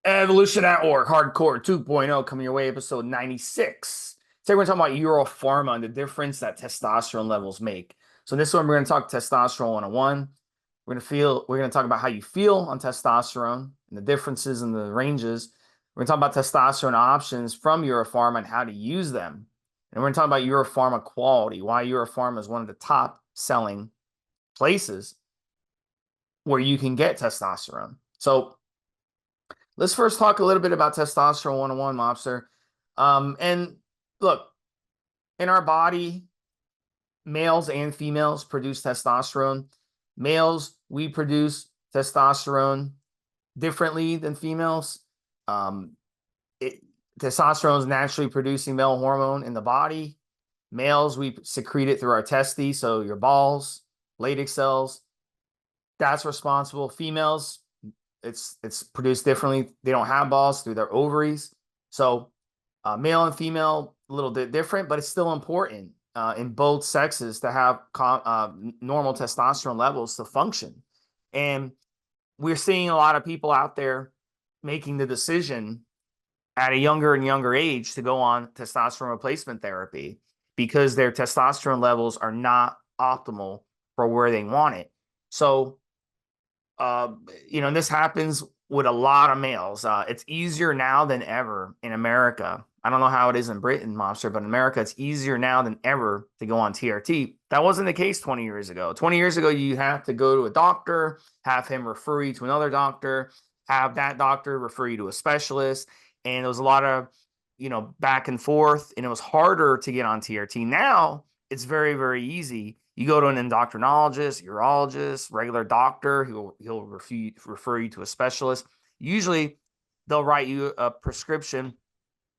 Evolutionary Hardcore 2.0 coming your way, episode 96. Today we're going to talk about Euro Pharma and the difference that testosterone levels make. So in this one, we're going to talk testosterone 101. We're going to talk about how you feel on testosterone and the differences and the ranges. We're going to talk about testosterone options from Euro Pharma and how to use them. And we're going to talk about Euro Pharma quality, why Euro Pharma is one of the top selling places where you can get testosterone. So let's first talk a little bit about testosterone 101, Mobster. And look, in our body, males and females produce testosterone. Males, we produce testosterone differently than females. Um, Testosterone is naturally producing male hormone in the body. Males, we secrete it through our testes, so your balls, Leydig cells. That's responsible. Females, it's produced differently. They don't have balls through their ovaries. So male and female, a little bit different, but it's still important in both sexes to have normal testosterone levels to function. And we're seeing a lot of people out there making the decision at a younger and younger age to go on testosterone replacement therapy because their testosterone levels are not optimal for where they want it. So this happens with a lot of males. It's easier now than ever in America. I don't know how it is in Britain, Mobster, but in America, it's easier now than ever to go on TRT. That wasn't the case 20 years ago. 20 years ago, you have to go to a doctor, have him refer you to another doctor, have that doctor refer you to a specialist. And there was a lot of, back and forth, and it was harder to get on TRT. Now it's very, very easy. You go to an endocrinologist, urologist, regular doctor, he'll refer you to a specialist. Usually they'll write you a prescription.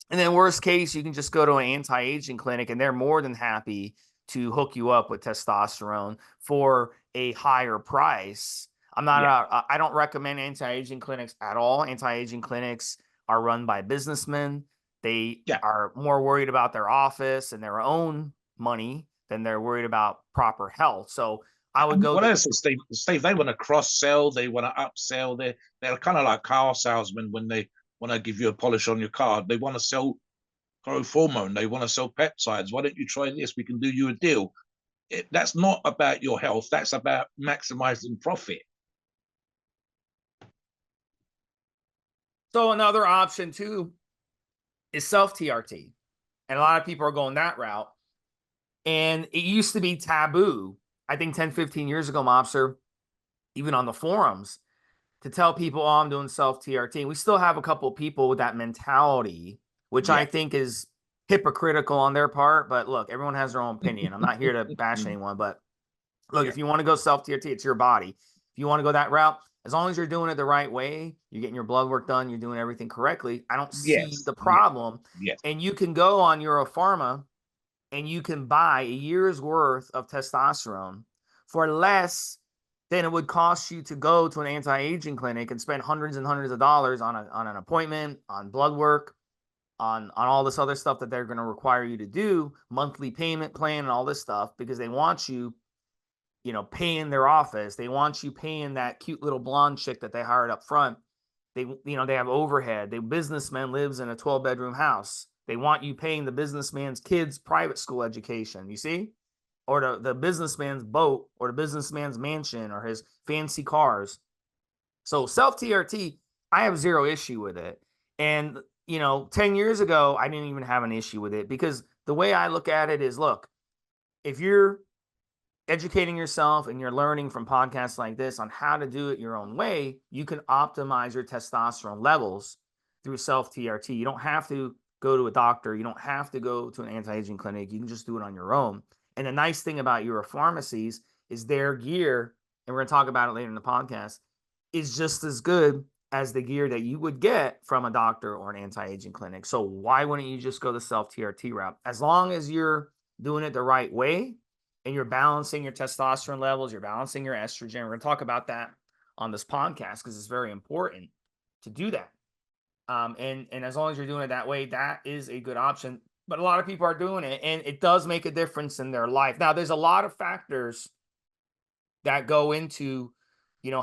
And then worst case, you can just go to an anti-aging clinic and they're more than happy to hook you up with testosterone for a higher price. I don't recommend anti-aging clinics at all. Anti-aging clinics are run by businessmen. They are more worried about their office and their own money than they're worried about proper health. So I would go. What else is Steve? They want to cross sell. They want to upsell. They're kind of like car salesmen when they want to give you a polish on your car. They want to sell growth hormone. They want to sell peptides. Why don't you try this? We can do you a deal. That's not about your health. That's about maximizing profit. So another option too is self TRT, and a lot of people are going that route. And it used to be taboo, I think 10, 15 years ago, Mobster, even on the forums, to tell people, oh, I'm doing self-TRT. We still have a couple of people with that mentality, which I think is hypocritical on their part. But look, everyone has their own opinion. I'm not here to bash anyone. But look, if you want to go self-TRT, it's your body. If you want to go that route, as long as you're doing it the right way, you're getting your blood work done, you're doing everything correctly, I don't see the problem. And you can go on Euro Pharma and you can buy a year's worth of testosterone for less than it would cost you to go to an anti-aging clinic and spend hundreds and hundreds of dollars on an appointment, on blood work, on all this other stuff that they're going to require you to do, monthly payment plan and all this stuff, because they want you, paying their office. They want you paying that cute little blonde chick that they hired up front. They have overhead. The businessman lives in a 12-bedroom house. They want you paying the businessman's kids' private school education, you see? Or the businessman's boat, or the businessman's mansion, or his fancy cars. So self-TRT, I have zero issue with it. And, 10 years ago, I didn't even have an issue with it, because the way I look at it is, look, if you're educating yourself and you're learning from podcasts like this on how to do it your own way, you can optimize your testosterone levels through self-TRT. You don't have to go to a doctor. You don't have to go to an anti-aging clinic. You can just do it on your own. And the nice thing about Euro pharmacies is their gear, and we're going to talk about it later in the podcast, is just as good as the gear that you would get from a doctor or an anti-aging clinic. So why wouldn't you just go the self-TRT route? As long as you're doing it the right way and you're balancing your testosterone levels, you're balancing your estrogen. We're going to talk about that on this podcast because it's very important to do that. And as long as you're doing it that way, that is a good option. But a lot of people are doing it, and it does make a difference in their life. Now, there's a lot of factors that go into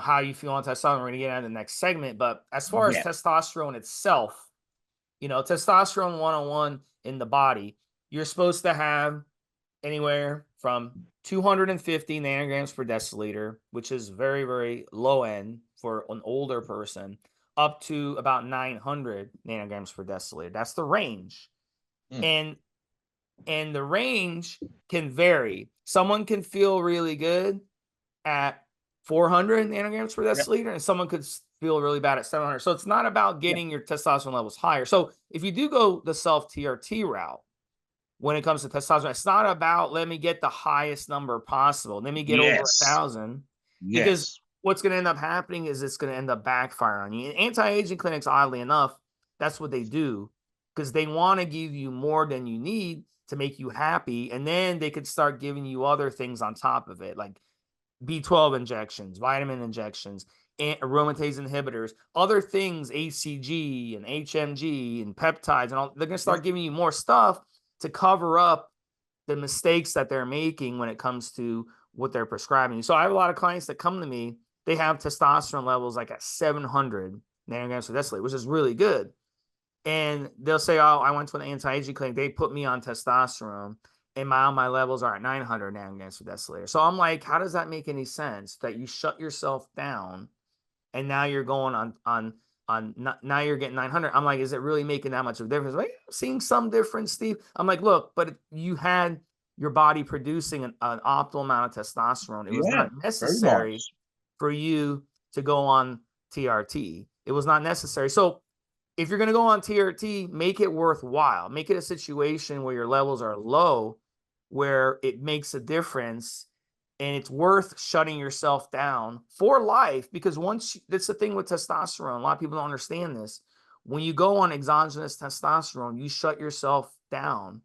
how you feel on testosterone. We're going to get into the next segment. But as far as Yeah. testosterone itself, testosterone 101 in the body, you're supposed to have anywhere from 250 nanograms per deciliter, which is very, very low end for an older person, up to about 900 nanograms per deciliter. That's the range. Mm. And the range can vary. Someone can feel really good at 400 nanograms per deciliter, and someone could feel really bad at 700. So it's not about getting your testosterone levels higher. So if you do go the self TRT route, when it comes to testosterone, it's not about let me get the highest number possible. Let me get over 1,000, because Yes. what's going to end up happening is it's going to end up backfiring on you. And anti-aging clinics, oddly enough, that's what they do, because they want to give you more than you need to make you happy. And then they could start giving you other things on top of it, like B12 injections, vitamin injections, and aromatase inhibitors, other things, ACG and HMG and peptides, and all. They're going to start giving you more stuff to cover up the mistakes that they're making when it comes to what they're prescribing. So I have a lot of clients that come to me, they have testosterone levels like at 700 nanograms per deciliter, which is really good. And they'll say, oh, I went to an anti-aging clinic, they put me on testosterone, and my levels are at 900 nanograms per deciliter. So I'm like, how does that make any sense that you shut yourself down and now you're going now you're getting 900? I'm like, is it really making that much of a difference? Like, seeing some difference, Steve. I'm like, look, but you had your body producing an optimal amount of testosterone. It was Yeah. not Very necessary nice. for you to go on TRT. It was not necessary. So if you're going to go on TRT, make it worthwhile. Make it a situation where your levels are low, where it makes a difference, and it's worth shutting yourself down for life. Because that's the thing with testosterone. A lot of people don't understand this. When you go on exogenous testosterone, you shut yourself down.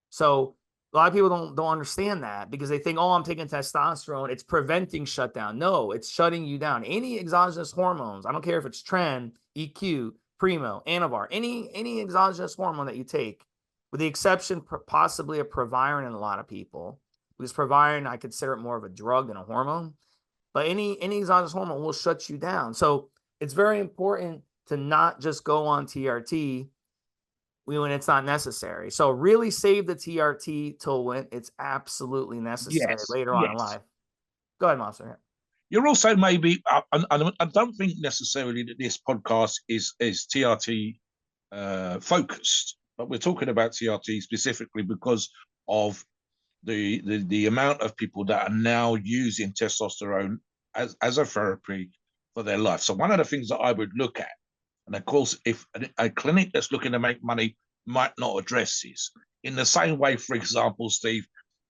So a lot of people don't understand that, because they think, oh, I'm taking testosterone, it's preventing shutdown. No, it's shutting you down. Any exogenous hormones, I don't care if it's tren, EQ, primo, anavar, any exogenous hormone that you take, with the exception possibly of proviron in a lot of people, because proviron, I consider it more of a drug than a hormone. But any exogenous hormone will shut you down. So it's very important to not just go on TRT when it's not necessary. So really save the TRT till when it's absolutely necessary Yes. later on in Yes. life. Go ahead, Monster. You're also maybe, I don't think necessarily that this podcast is TRT focused, but we're talking about TRT specifically because of the amount of people that are now using testosterone as a therapy for their life. So one of the things that I would look at, and of course, if a clinic that's looking to make money might not address this, in the same way, for example, Steve,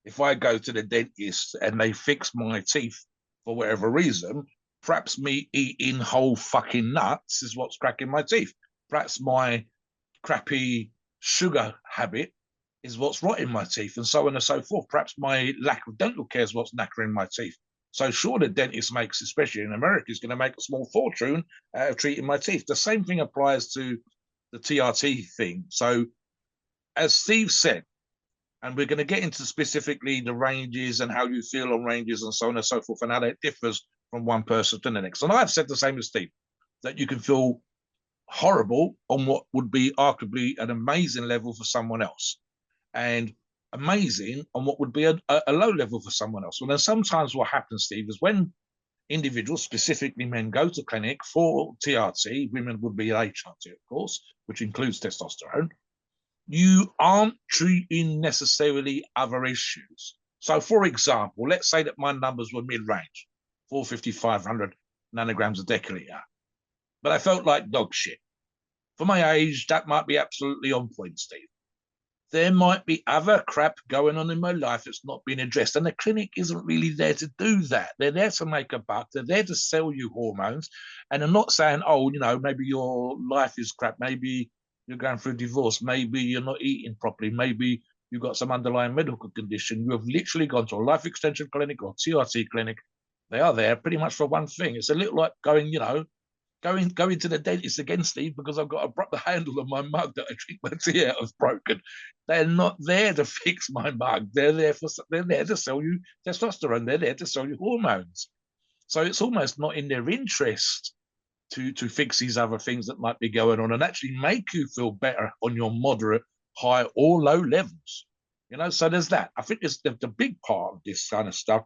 if I go to the dentist and they fix my teeth for whatever reason, perhaps me eating whole fucking nuts is what's cracking my teeth. Perhaps my crappy sugar habit is what's rotting my teeth, and so on and so forth. Perhaps my lack of dental care is what's knackering my teeth. So sure, the dentist makes, especially in America, is going to make a small fortune out of treating my teeth. The same thing applies to the TRT thing. So as Steve said, and we're going to get into specifically the ranges and how you feel on ranges and so on and so forth, and how that differs from one person to the next. And I've said the same as Steve, that you can feel horrible on what would be arguably an amazing level for someone else, and amazing on what would be a low level for someone else. Well, then sometimes what happens, Steve, is when individuals, specifically men, go to clinic for TRT, women would be HRT, of course, which includes testosterone, you aren't treating necessarily other issues. So, for example, let's say that my numbers were mid-range, 450, 500 nanograms a deciliter, but I felt like dog shit. For my age, that might be absolutely on point, Steve. There might be other crap going on in my life that's not being addressed. And the clinic isn't really there to do that. They're there to make a buck. They're there to sell you hormones. And I'm not saying, oh, maybe your life is crap. Maybe you're going through a divorce. Maybe you're not eating properly. Maybe you've got some underlying medical condition. You have literally gone to a life extension clinic or TRT clinic. They are there pretty much for one thing. It's a little like going, going to the dentist again, Steve, because I've got the handle of my mug that I drink my tea out of broken. They're not there to fix my mug. They're there to sell you testosterone. They're there to sell you hormones. So it's almost not in their interest to fix these other things that might be going on and actually make you feel better on your moderate, high, or low levels. You know, so there's that. I think it's the big part of this kind of stuff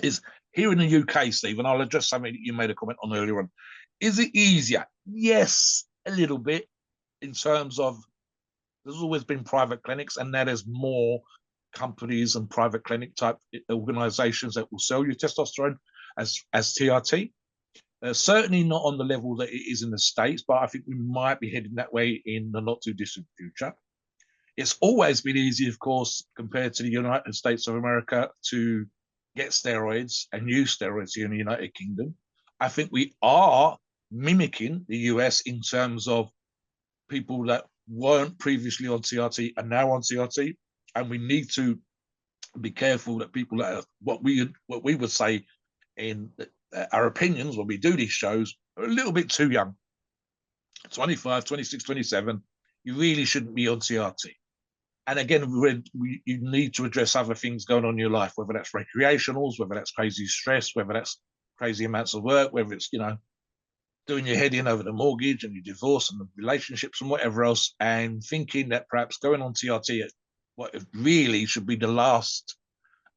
is here in the UK, Steve, and I'll address something that you made a comment on earlier on. Is it easier? Yes, a little bit in terms of there's always been private clinics, and now there's more companies and private clinic type organizations that will sell you testosterone as TRT. Certainly not on the level that it is in the States, but I think we might be heading that way in the not too distant future. It's always been easy, of course, compared to the United States of America to get steroids and use steroids here in the United Kingdom. I think we are mimicking the US in terms of people that weren't previously on TRT and now on TRT, and we need to be careful that people that are what we would say in our opinions when we do these shows are a little bit too young. 25, 26, 27, you really shouldn't be on TRT. And again, you need to address other things going on in your life, whether that's recreationals, whether that's crazy stress, whether that's crazy amounts of work, whether it's, you know, doing your head in over the mortgage and your divorce and the relationships and whatever else, and thinking that perhaps going on TRT at what really should be the last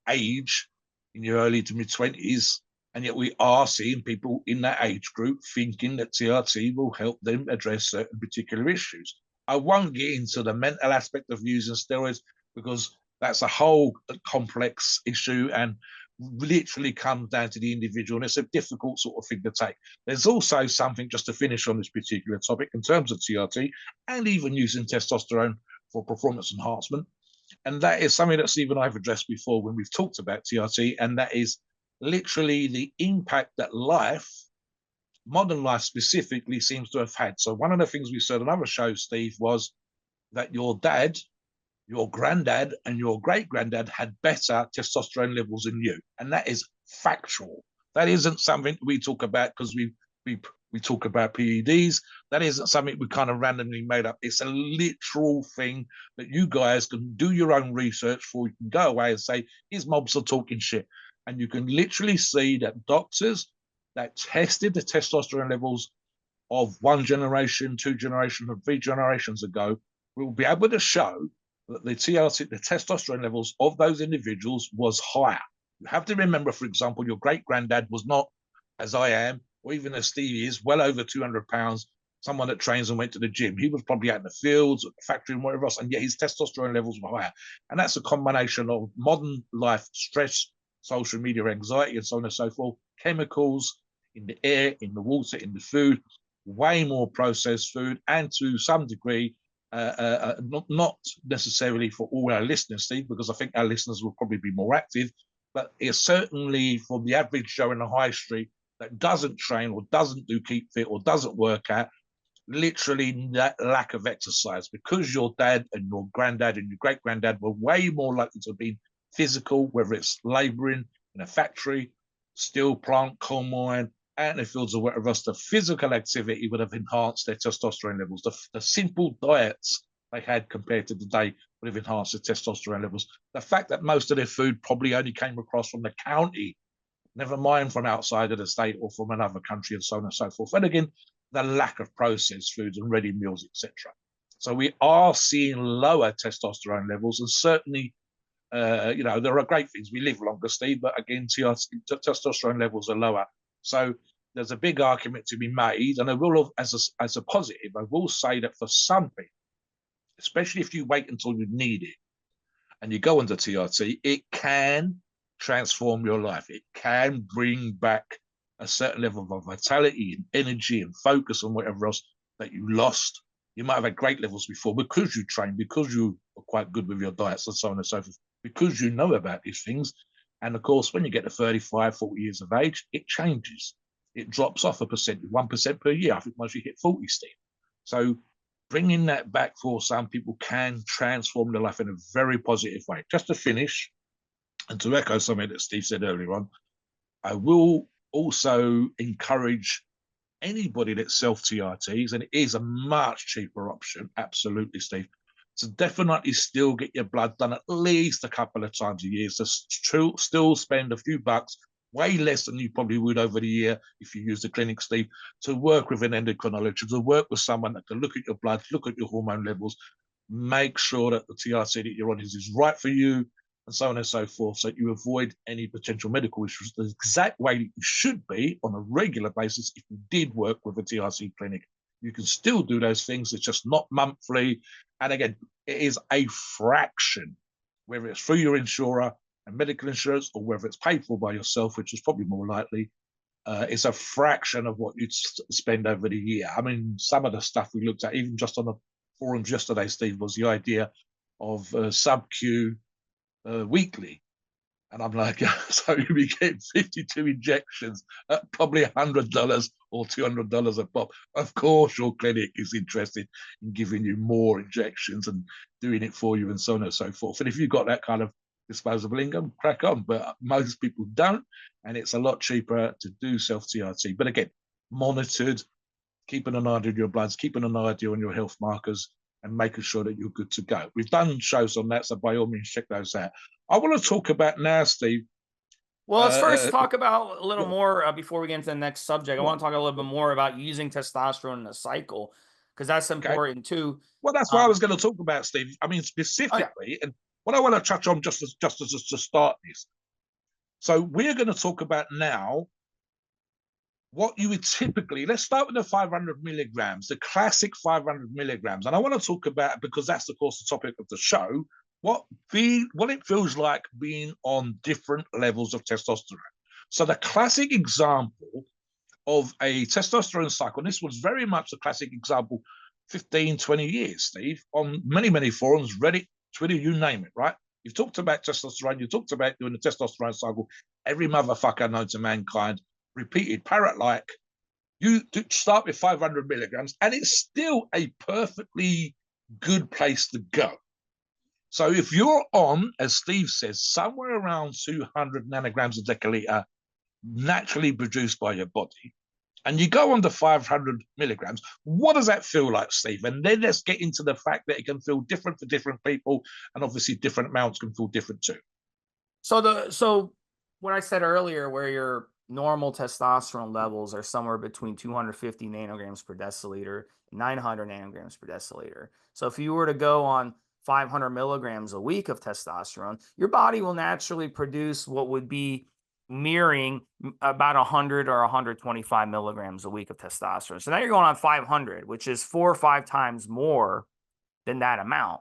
age in your early to mid 20s. And yet we are seeing people in that age group thinking that TRT will help them address certain particular issues. I won't get into the mental aspect of using steroids because that's a whole complex issue and literally comes down to the individual, and it's a difficult sort of thing to take. There's also something, just to finish on this particular topic, in terms of TRT and even using testosterone for performance enhancement, and that is something that Steve and I have addressed before when we've talked about TRT, and that is literally the impact that life, modern life specifically, seems to have had. So one of the things we said on other shows, Steve, was that your dad, your granddad, and your great granddad had better testosterone levels than you, and that is factual. That isn't something we talk about because we talk about PEDs. That isn't something we kind of randomly made up. It's a literal thing that you guys can do your own research for. You can go away and say, "Is Mobster talking shit?" And you can literally see that doctors that tested the testosterone levels of one generation, two generations, and three generations ago will be able to show that the TRT, the testosterone levels of those individuals was higher. You have to remember, for example, your great granddad was not, as I am, or even as Steve is, well over 200 pounds, someone that trains and went to the gym. He was probably out in the fields, at the factory, and whatever else, and yet his testosterone levels were higher. And that's a combination of modern life stress, social media anxiety, and so on and so forth, chemicals in the air, in the water, in the food, way more processed food, and to some degree, not necessarily for all our listeners, Steve, because I think our listeners will probably be more active, but it's certainly for the average Joe in the high street that doesn't train or doesn't do keep fit or doesn't work out, literally that lack of exercise, because your dad and your granddad and your great granddad were way more likely to have been physical, whether it's laboring in a factory, steel plant, coal mine, out in the fields or whatever else. The physical activity would have enhanced their testosterone levels. The simple diets they had compared to today would have enhanced their testosterone levels. The fact that most of their food probably only came across from the county, never mind from outside of the state or from another country, and so on and so forth. And again, the lack of processed foods and ready meals, etc. So we are seeing lower testosterone levels, and certainly, you know, there are great things. We live longer, Steve, but again, testosterone levels are lower. So there's a big argument to be made, and I will, as a positive, I will say that for some people, especially if you wait until you need it and you go into TRT, it can transform your life. It can bring back a certain level of vitality and energy and focus and whatever else that you lost. You might have had great levels before because you trained, because you are quite good with your diets and so on and so forth, because you know about these things. And of course, when you get to 35, 40 years of age, it changes. It drops off 1% per year. I think once you hit 40, Steve. So bringing that back for some people can transform their life in a very positive way. Just to finish, and to echo something that Steve said earlier on, I will also encourage anybody that self-TRTs, and it is a much cheaper option, absolutely, Steve, to definitely still get your blood done at least a couple of times a year. So still spend a few bucks way less than you probably would over the year if you use the clinic, Steve, to work with an endocrinologist, to work with someone that can look at your blood, look at your hormone levels, make sure that the TRT that you're on is right for you, and so on and so forth, so that you avoid any potential medical issues the exact way that you should be on a regular basis if you did work with a TRT clinic. You can still do those things, it's just not monthly. And again, it is a fraction, whether it's through your insurer and medical insurance or whether it's paid for by yourself, which is probably more likely. It's a fraction of what you'd spend over the year. I mean, some of the stuff we looked at, even just on the forums yesterday, Steve, was the idea of sub-Q weekly. And I'm like, so you'll be getting 52 injections at probably $100 or $200 a pop. Of course, your clinic is interested in giving you more injections and doing it for you and so on and so forth. And if you've got that kind of disposable income, crack on. But most people don't. And it's a lot cheaper to do self-TRT. But again, monitored, keeping an eye on your bloods, keeping an eye on your health markers, and making sure that you're good to go. We've done shows on that, so by all means, check those out. I want to talk about now, Steve. Well, let's first talk about a little yeah, more before we get into the next subject. I yeah, want to talk a little bit more about using testosterone in a cycle because that's okay. important too. Well, that's what I was going to talk about, Steve. I mean, Oh yeah. specifically, and what I want to touch on just as to start this. So we're going to talk about now what you would typically, let's start with the 500 milligrams, the classic 500 milligrams. And I want to talk about, because that's, of course, the topic of the show, what it feels like being on different levels of testosterone. So the classic example of a testosterone cycle, and this was very much a classic example 15, 20 years, Steve, on many, many forums, Reddit, Twitter, you name it, right? You've talked about testosterone, you talked about doing the testosterone cycle. Every motherfucker known to mankind repeated parrot-like. You start with 500 milligrams, and it's still a perfectly good place to go. So if you're on, as Steve says, somewhere around 200 nanograms a deciliter naturally produced by your body, and you go on to 500 milligrams, what does that feel like, Steve? And then let's get into the fact that it can feel different for different people, and obviously different amounts can feel different too. So what I said earlier, where your normal testosterone levels are somewhere between 250 nanograms per deciliter, 900 nanograms per deciliter. So if you were to go on 500 milligrams a week of testosterone, your body will naturally produce what would be mirroring about 100 or 125 milligrams a week of testosterone. So now you're going on 500, which is 4 or 5 times more than that amount.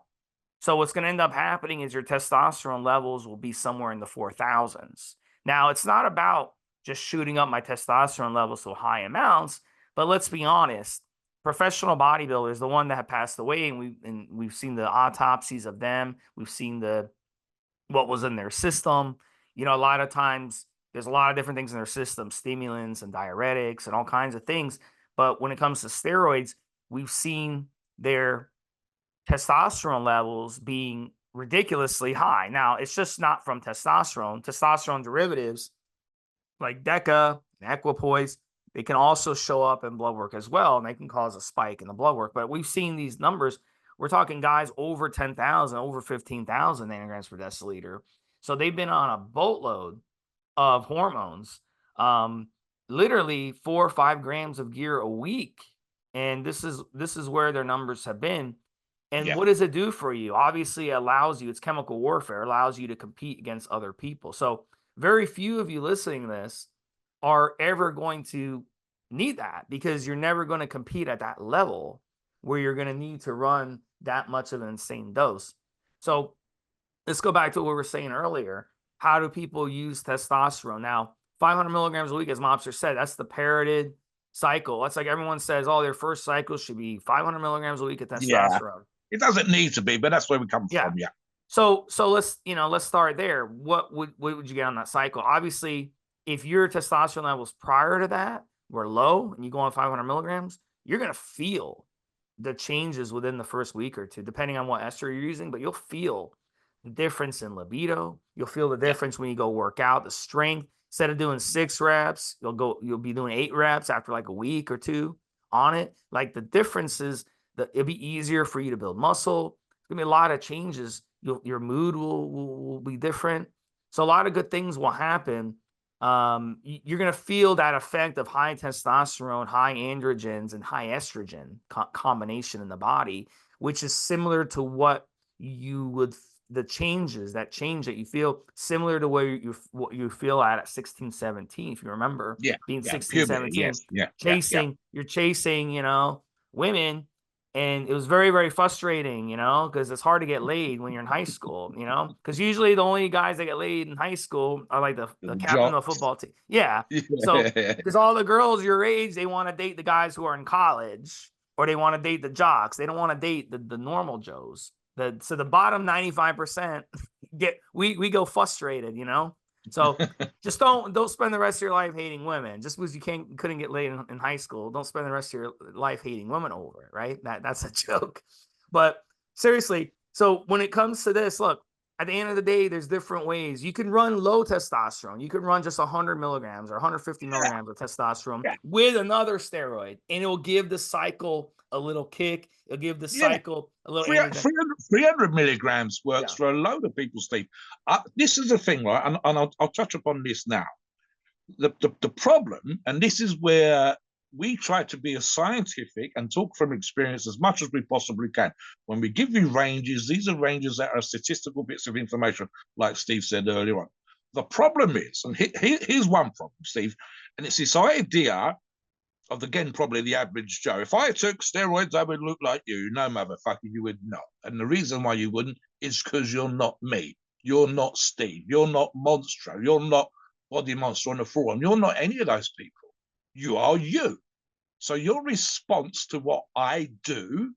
So what's going to end up happening is your testosterone levels will be somewhere in the 4,000s. Now, it's not about just shooting up my testosterone levels to high amounts, but let's be honest, professional bodybuilders, the one that have passed away, and we've seen the autopsies of them, we've seen what was in their system. You know, a lot of times there's a lot of different things in their system, stimulants and diuretics and all kinds of things. But when it comes to steroids, we've seen their testosterone levels being ridiculously high. Now, it's just not from testosterone. Testosterone derivatives like DECA and equipoise, they can also show up in blood work as well, and they can cause a spike in the blood work. But we've seen these numbers. We're talking guys over 10,000, over 15,000 nanograms per deciliter. So they've been on a boatload of hormones, literally 4 or 5 grams of gear a week. And this is where their numbers have been. And what does it do for you? Obviously, it allows you, it's chemical warfare, allows you to compete against other people. So very few of you listening to this are ever going to need that because you're never going to compete at that level where you're going to need to run that much of an insane dose. So let's go back to what we were saying earlier. How do people use testosterone? Now, 500 milligrams a week, as Mobster said, that's the parroted cycle. That's like everyone says, oh, their first cycle should be 500 milligrams a week of testosterone. It doesn't need to be, but that's where we come from. Yeah. So let's start there. What would you get on that cycle? Obviously, if your testosterone levels prior to that were low and you go on 500 milligrams, you're going to feel the changes within the first week or two, depending on what ester you're using, but you'll feel the difference in libido. You'll feel the difference when you go work out, the strength. Instead of doing 6 reps, you'll be doing 8 reps after like a week or two on it. Like the difference is that it'll be easier for you to build muscle. There's gonna be a lot of changes. Your mood will be different. So a lot of good things will happen you're going to feel that effect of high testosterone, high androgens, and high estrogen combination in the body, which is similar to what you would the change that you feel similar to what you feel at 16, 17. If you remember Yeah, being yeah, 16, puberty, 17, yes, yeah, yeah, yeah. you're chasing, women. And it was very, very frustrating, because it's hard to get laid when you're in high school, because usually the only guys that get laid in high school are like the captain of the Jocks. football team. Yeah. So, Yeah. because all the girls your age, they want to date the guys who are in college, or they want to date the jocks. They don't want to date the normal Joes. So the bottom 95% we go frustrated, So just don't spend the rest of your life hating women just because you couldn't get laid in high school. Don't spend the rest of your life hating women over it, right? That's a joke. But seriously, so when it comes to this, look, at the end of the day, there's different ways. You can run low testosterone. You can run just 100 milligrams or 150 milligrams of testosterone Yeah, with another steroid, and it will give the cycle a little kick. It'll give the yeah. cycle a little 300, androgen. 300 milligrams works Yeah. for a load of people, Steve. This is the thing, right? And I'll touch upon this now. The problem, and this is where we try to be as scientific and talk from experience as much as we possibly can. When we give you ranges, these are ranges that are statistical bits of information, like Steve said earlier on. The problem is, and here's one problem, Steve, and it's this idea of, again, probably the average Joe. If I took steroids, I would look like you. No, motherfucker, you would not. And the reason why you wouldn't is because you're not me. You're not Steve. You're not Monstro. You're not Body Monster on the forum. You're not any of those people. You are you. So your response to what I do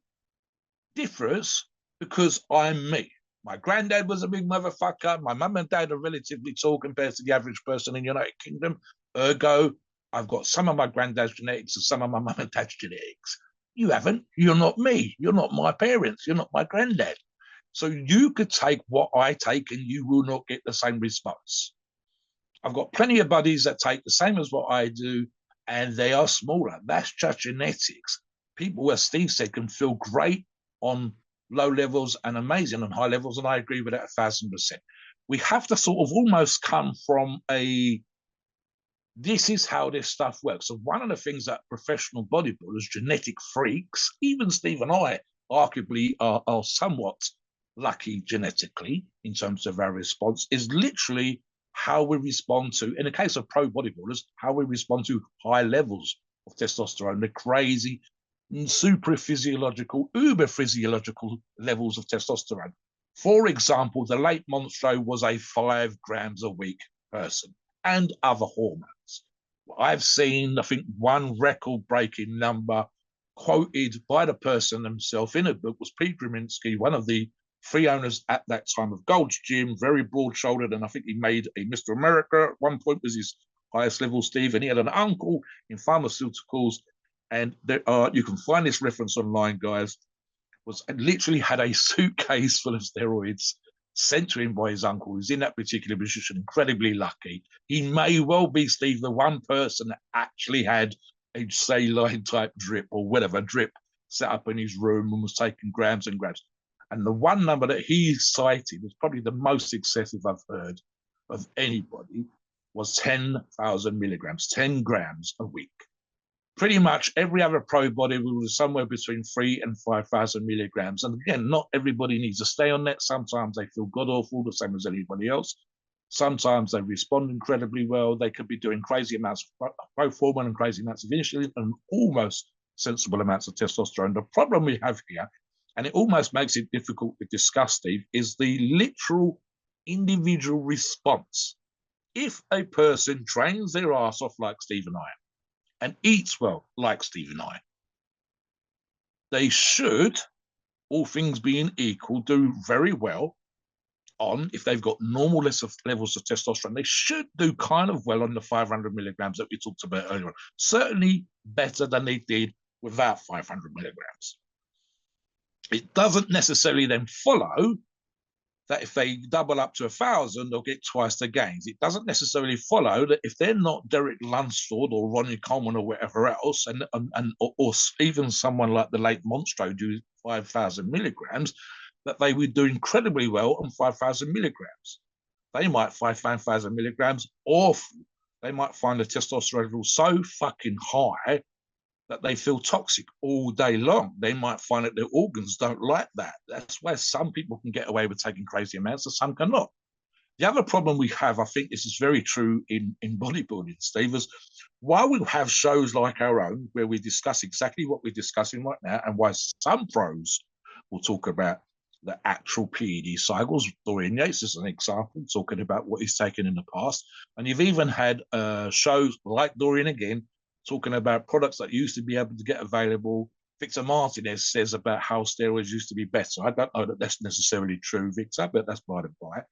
differs because I'm me. My granddad was a big motherfucker. My mum and dad are relatively tall compared to the average person in the United Kingdom. Ergo, I've got some of my granddad's genetics and some of my mum and dad's genetics. You haven't. You're not me. You're not my parents. You're not my granddad. So you could take what I take and you will not get the same response. I've got plenty of buddies that take the same as what I do, and they are smaller. That's just genetics. People, as Steve said, can feel great on low levels and amazing on high levels, and I agree with that 1,000%. We have to sort of almost come from this is how this stuff works. So one of the things that professional bodybuilders, genetic freaks, even Steve and I, arguably are somewhat lucky genetically in terms of our response, is literally how we respond to, in the case of pro bodybuilders, how we respond to high levels of testosterone, the crazy, super physiological, uber physiological levels of testosterone. For example, the late Monstro was a 5 grams a week person, and other hormones. I've seen, I think, one record breaking number quoted by the person himself in a book was Pete Griminsky, one of the three owners at that time of Gold's Gym, very broad-shouldered, and I think he made a Mr. America at one point, was his highest level, Steve, and he had an uncle in pharmaceuticals, and you can find this reference online, guys, was literally had a suitcase full of steroids sent to him by his uncle, who's in that particular position, incredibly lucky. He may well be, Steve, the one person that actually had a saline type drip or whatever drip set up in his room and was taking grams and grams. And the one number that he cited was probably the most excessive I've heard of anybody, was 10,000 milligrams, 10 grams a week. Pretty much every other pro body was somewhere between 3 and 5,000 milligrams. And again, not everybody needs to stay on that. Sometimes they feel god awful, the same as anybody else. Sometimes they respond incredibly well. They could be doing crazy amounts of growth hormone and crazy amounts of insulin and almost sensible amounts of testosterone. The problem we have here, and it almost makes it difficult to discuss, Steve, is the literal individual response. If a person trains their ass off like Steve and I, and eats well like Steve and I, they should, all things being equal, do very well on, if they've got normal levels of testosterone, they should do kind of well on the 500 milligrams that we talked about earlier on. Certainly better than they did without 500 milligrams. It doesn't necessarily then follow that if they double up to 1,000, they'll get twice the gains. It doesn't necessarily follow that if they're not Derek Lunsford or Ronnie Coleman or whatever else, or even someone like the late Monstro do 5,000 milligrams, that they would do incredibly well on 5,000 milligrams. They might find 5,000 milligrams awful. they might find the testosterone level so fucking high that they feel toxic all day long. They might find that their organs don't like that. That's why some people can get away with taking crazy amounts and some cannot. The other problem we have, I think this is very true in bodybuilding, Steve, is while we have shows like our own where we discuss exactly what we're discussing right now and why some pros will talk about the actual PED cycles. Dorian Yates is an example, talking about what he's taken in the past. And you've even had shows like Dorian again, talking about products that used to be able to get available. Victor Martinez says about how steroids used to be better. I don't know that that's necessarily true, Victor, but that's by the by.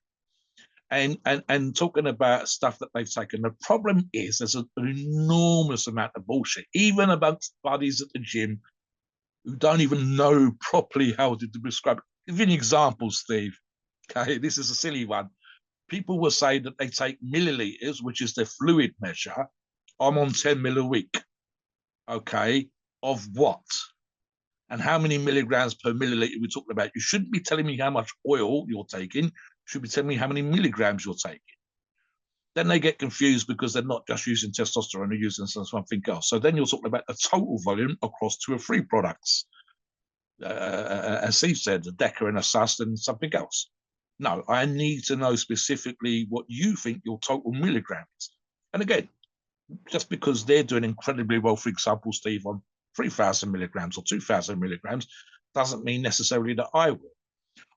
And talking about stuff that they've taken. The problem is there's an enormous amount of bullshit, even amongst buddies at the gym who don't even know properly how to prescribe it. Give you an example, Steve. Okay, this is a silly one. People will say that they take milliliters, which is their fluid measure. I'm on 10 mil a week. Okay, of what? And how many milligrams per milliliter we're talking about? You shouldn't be telling me how much oil you're taking. You should be telling me how many milligrams you're taking. Then they get confused because they're not just using testosterone, they're using something else. So then you're talking about the total volume across 2 or 3 products. As Steve said, a Deca and a Sust and something else. No, I need to know specifically what you think your total milligram is. And again, just because they're doing incredibly well, for example, Steve, on 3,000 milligrams or 2,000 milligrams, doesn't mean necessarily that I will.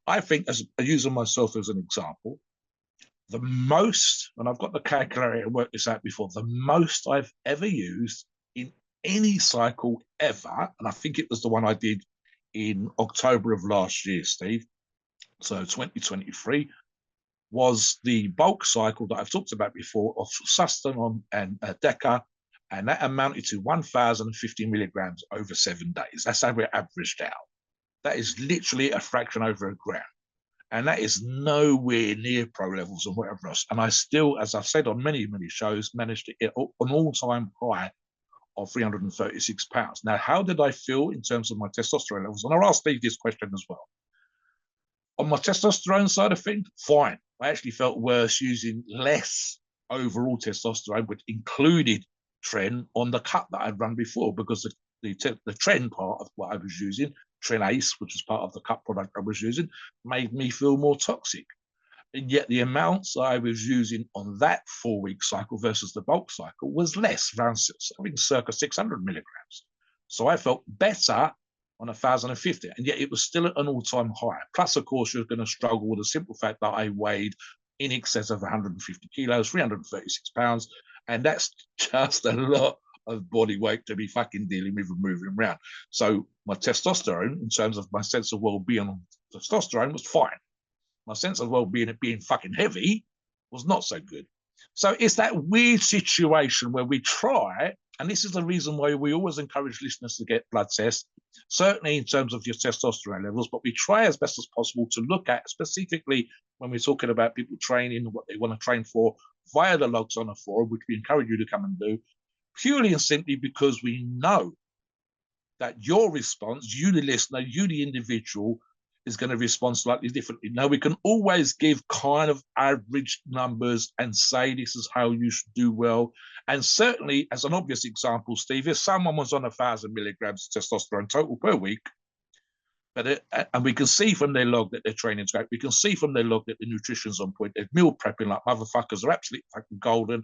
I think, as using myself as an example, the most, and I've got the calculator to work this out before, the most I've ever used in any cycle ever, and I think it was the one I did in October of last year, Steve, so 2023, was the bulk cycle that I've talked about before of Sustanon and Deca, and that amounted to 1,050 milligrams over 7 days. That's how we're averaged out. That is literally a fraction over a gram. And that is nowhere near pro levels and whatever else. And I still, as I've said on many, many shows, managed to get an all-time high of 336 pounds. Now, how did I feel in terms of my testosterone levels? And I'll ask Steve this question as well. On my testosterone side of things, fine. I actually felt worse using less overall testosterone, which included Tren on the cut that I'd run before, because the Tren part of what I was using, Tren Ace, which was part of the cut product I was using, made me feel more toxic. And yet the amounts I was using on that 4-week cycle versus the bulk cycle was less, around, I think, circa 600 milligrams. So I felt better on 1,050, and yet it was still at an all-time high. Plus, of course, you're going to struggle with the simple fact that I weighed in excess of 150 kilos, 336 pounds, and that's just a lot of body weight to be fucking dealing with and moving around. So my testosterone, in terms of my sense of well-being on testosterone, was fine. My sense of well-being at being fucking heavy was not so good. So it's that weird situation where we try, and this is the reason why we always encourage listeners to get blood tests, certainly in terms of your testosterone levels, but we try as best as possible to look at specifically when we're talking about people training, what they want to train for via the logs on the forum, which we encourage you to come and do, purely and simply because we know that your response, you the listener, you the individual, is going to respond slightly differently. Now, we can always give kind of average numbers and say this is how you should do well. And certainly, as an obvious example, Steve, if someone was on 1,000 milligrams of testosterone total per week, and we can see from their log that their training's great, we can see from their log that the nutrition's on point, they're meal prepping like motherfuckers, they're absolutely fucking golden.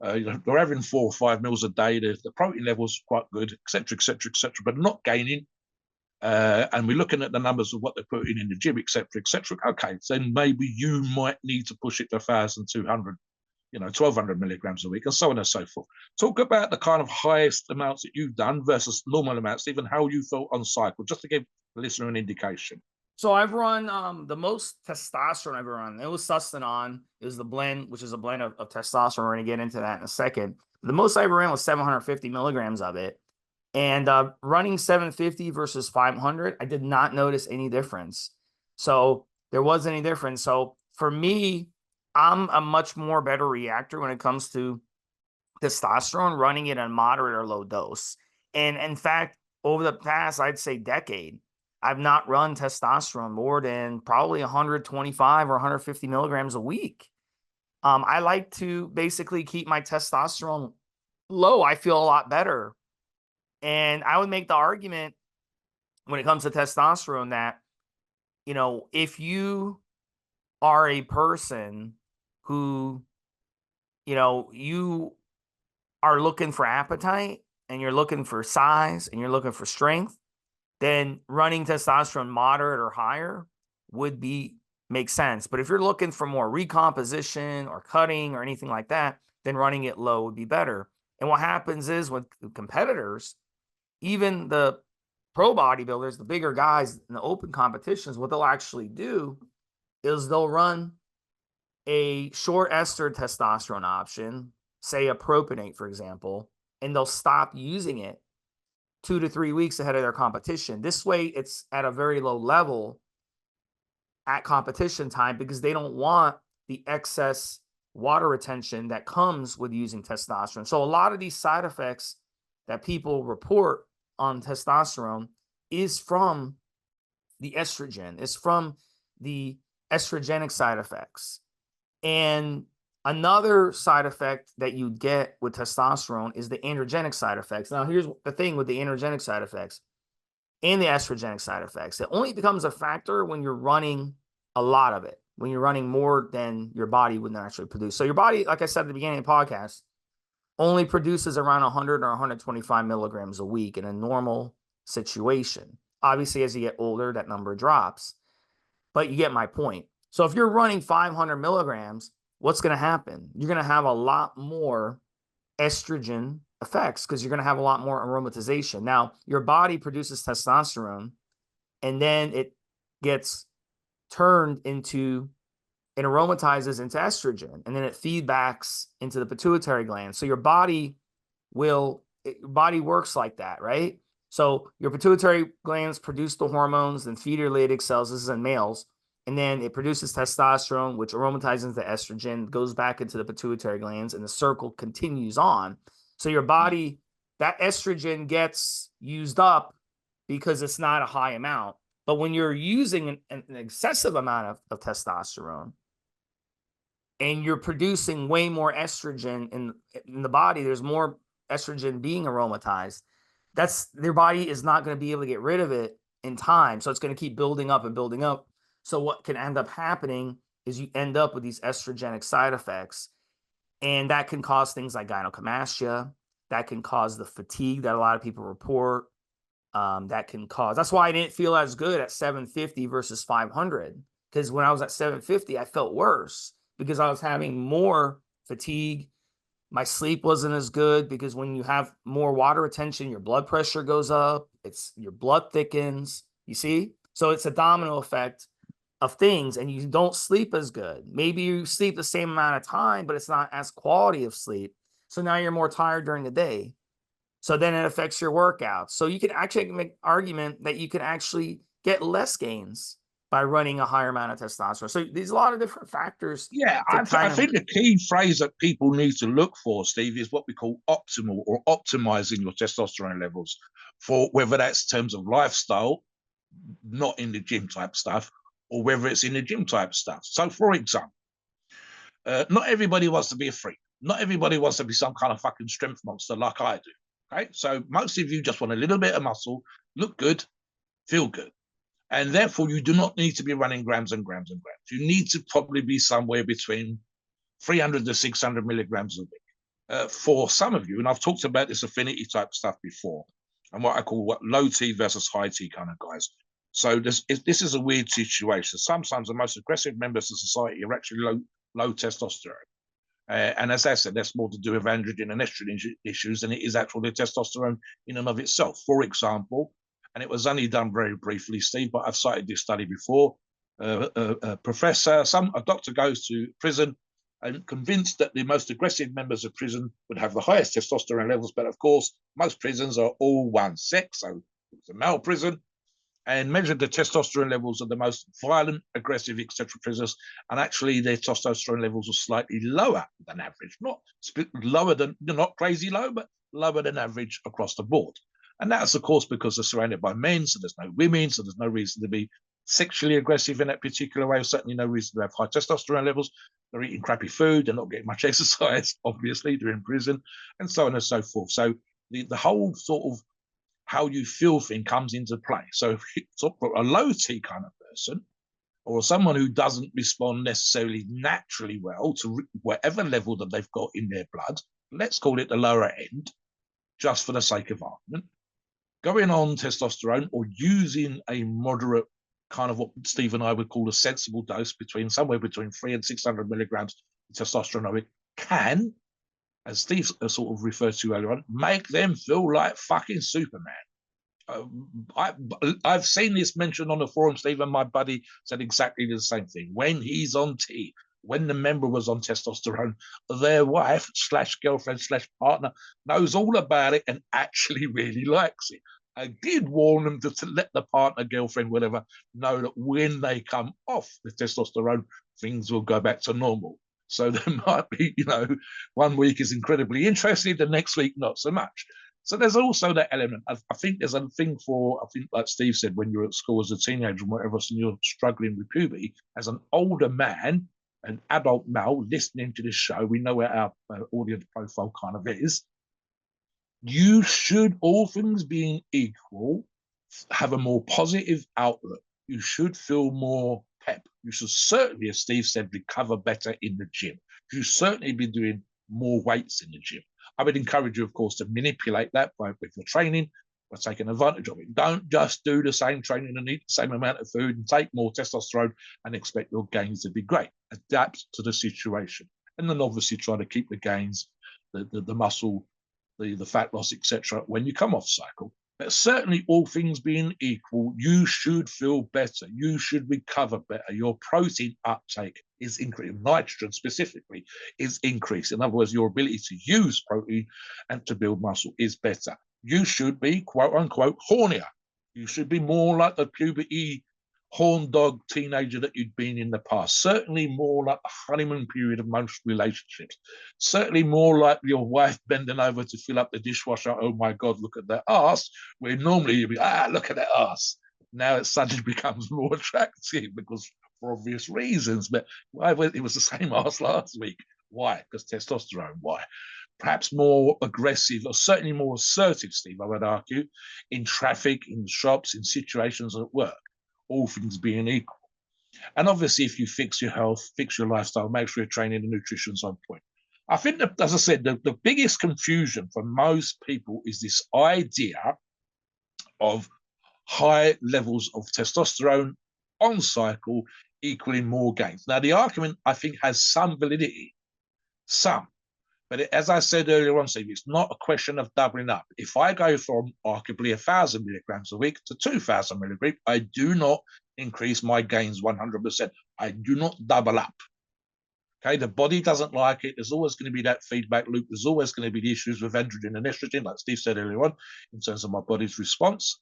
They're having 4 or 5 meals a day, the protein levels are quite good, etc., etc., etc., but not gaining. And we're looking at the numbers of what they're putting in the gym, etc., etc. Okay, then maybe you might need to push it to 1,200, 1,200 milligrams a week, and so on and so forth. Talk about the kind of highest amounts that you've done versus normal amounts, even how you felt on cycle, just to give the listener an indication. So I've run the most testosterone I've ever run. It was Sustanon. It was the blend, which is a blend of testosterone. We're going to get into that in a second. The most I ever ran was 750 milligrams of it. And running 750 versus 500, I did not notice any difference. So there wasn't any difference. So for me, I'm a much more better reactor when it comes to testosterone, running it at a moderate or low dose. And in fact, over the past, I'd say decade, I've not run testosterone more than probably 125 or 150 milligrams a week. I like to basically keep my testosterone low. I feel a lot better. And I would make the argument when it comes to testosterone that, if you are a person who, you are looking for appetite and you're looking for size and you're looking for strength, then running testosterone moderate or higher would make sense. But if you're looking for more recomposition or cutting or anything like that, then running it low would be better. And what happens is with competitors, even the pro bodybuilders, the bigger guys in the open competitions, what they'll actually do is they'll run a short ester testosterone option, say a propionate, for example, and they'll stop using it 2 to 3 weeks ahead of their competition. This way, it's at a very low level at competition time because they don't want the excess water retention that comes with using testosterone. So a lot of these side effects that people report on testosterone is from the estrogen, is from the estrogenic side effects. And another side effect that you get with testosterone is the androgenic side effects. Now, here's the thing with the androgenic side effects and the estrogenic side effects. It only becomes a factor when you're running a lot of it, when you're running more than your body would naturally produce. So your body, like I said at the beginning of the podcast, only produces around 100 or 125 milligrams a week in a normal situation. Obviously, as you get older, that number drops, but you get my point. So if you're running 500 milligrams, what's going to happen? You're going to have a lot more estrogen effects because you're going to have a lot more aromatization. Now, your body produces testosterone and then it gets turned into and aromatizes into estrogen, and then it feedbacks into the pituitary gland. So your body works like that, right? So your pituitary glands produce the hormones, then feed your Leydig cells. This is in males. And then it produces testosterone, which aromatizes into estrogen, goes back into the pituitary glands, and the circle continues on. So your body, that estrogen gets used up because it's not a high amount. But when you're using an excessive amount of testosterone and you're producing way more estrogen in the body, there's more estrogen being aromatized. Your body is not going to be able to get rid of it in time. So it's going to keep building up and building up. So what can end up happening is you end up with these estrogenic side effects, and that can cause things like gynecomastia. That can cause the fatigue that a lot of people report. That's why I didn't feel as good at 750 versus 500, because when I was at 750, I felt worse because I was having more fatigue. My sleep wasn't as good because when you have more water retention, your blood pressure goes up. Your blood thickens, you see? So it's a domino effect of things, and you don't sleep as good. Maybe you sleep the same amount of time, but it's not as quality of sleep. So now you're more tired during the day. So then it affects your workouts. So you can actually make an argument that you can actually get less gains by running a higher amount of testosterone. So there's a lot of different factors. Yeah, I think the key phrase that people need to look for, Steve, is what we call optimal or optimizing your testosterone levels, for whether that's terms of lifestyle, not in the gym type stuff, or whether it's in the gym type stuff. So, for example, not everybody wants to be a freak. Not everybody wants to be some kind of fucking strength monster like I do. Okay, so most of you just want a little bit of muscle, look good, feel good. And therefore, you do not need to be running grams and grams and grams. You need to probably be somewhere between 300 to 600 milligrams a week. For some of you, and I've talked about this affinity type stuff before, and what I call low T versus high T kind of guys. So this is a weird situation. Sometimes the most aggressive members of society are actually low testosterone. And as I said, that's more to do with androgen and estrogen issues than it is actually testosterone in and of itself. For example, and it was only done very briefly, Steve, but I've cited this study before. A doctor goes to prison and convinced that the most aggressive members of prison would have the highest testosterone levels. But of course, most prisons are all one sex, so it's a male prison, and measured the testosterone levels of the most violent, aggressive, etc. prisoners, and actually their testosterone levels were slightly lower than average, not crazy low, but lower than average across the board. And that's, of course, because they're surrounded by men, so there's no women, so there's no reason to be sexually aggressive in that particular way, certainly no reason to have high testosterone levels. They're eating crappy food, they're not getting much exercise, obviously, they're in prison, and so on and so forth. So the whole sort of how you feel thing comes into play. So if it's a low T kind of person, or someone who doesn't respond necessarily naturally well to whatever level that they've got in their blood, let's call it the lower end, just for the sake of argument, going on testosterone or using a moderate kind of what Steve and I would call a sensible dose between somewhere between 300 and 600 milligrams of testosterone a week can, as Steve sort of referred to earlier on, make them feel like fucking Superman. I've seen this mentioned on the forum, Steve, and my buddy said exactly the same thing. When he's on T, when the member was on testosterone, their wife / girlfriend / partner knows all about it and actually really likes it. I did warn them to let the partner, girlfriend, whatever, know that when they come off the testosterone, things will go back to normal. So there might be, 1 week is incredibly interested, the next week not so much. So there's also that element. I think there's a thing for, I think like Steve said, when you're at school as a teenager and whatever, and you're struggling with puberty, as an older man, an adult male listening to this show, we know where our audience profile kind of is. You should, all things being equal, have a more positive outlook. You should feel more pep. You should certainly, as Steve said, recover better in the gym. You should certainly be doing more weights in the gym. I would encourage you, of course, to manipulate that with your training, by taking advantage of it. Don't just do the same training and eat the same amount of food and take more testosterone and expect your gains to be great. Adapt to the situation. And then obviously try to keep the gains, the muscle, the fat loss, etc., when you come off cycle. But certainly, all things being equal, you should feel better. You should recover better. Your protein uptake is increasing. Nitrogen specifically is increased. In other words, your ability to use protein and to build muscle is better. You should be, quote unquote, hornier. You should be more like the puberty horn dog teenager that you'd been in the past. Certainly more like the honeymoon period of most relationships. Certainly more like your wife bending over to fill up the dishwasher. Oh my God, look at that ass. Where normally you'd be, look at that ass. Now it suddenly becomes more attractive because for obvious reasons. But why? It was the same ass last week. Why? Because testosterone. Why? Perhaps more aggressive, or certainly more assertive, Steve, I would argue, in traffic, in shops, in situations at work, all things being equal. And obviously, if you fix your health, fix your lifestyle, make sure your training and nutrition's on point. I think that, as I said, the biggest confusion for most people is this idea of high levels of testosterone on cycle equaling more gains. Now, the argument, I think, has some validity, some. But as I said earlier on, Steve, it's not a question of doubling up. If I go from arguably 1,000 milligrams a week to 2,000 milligrams, I do not increase my gains 100%. I do not double up. Okay, the body doesn't like it. There's always going to be that feedback loop. There's always going to be the issues with androgen and estrogen, like Steve said earlier on, in terms of my body's response.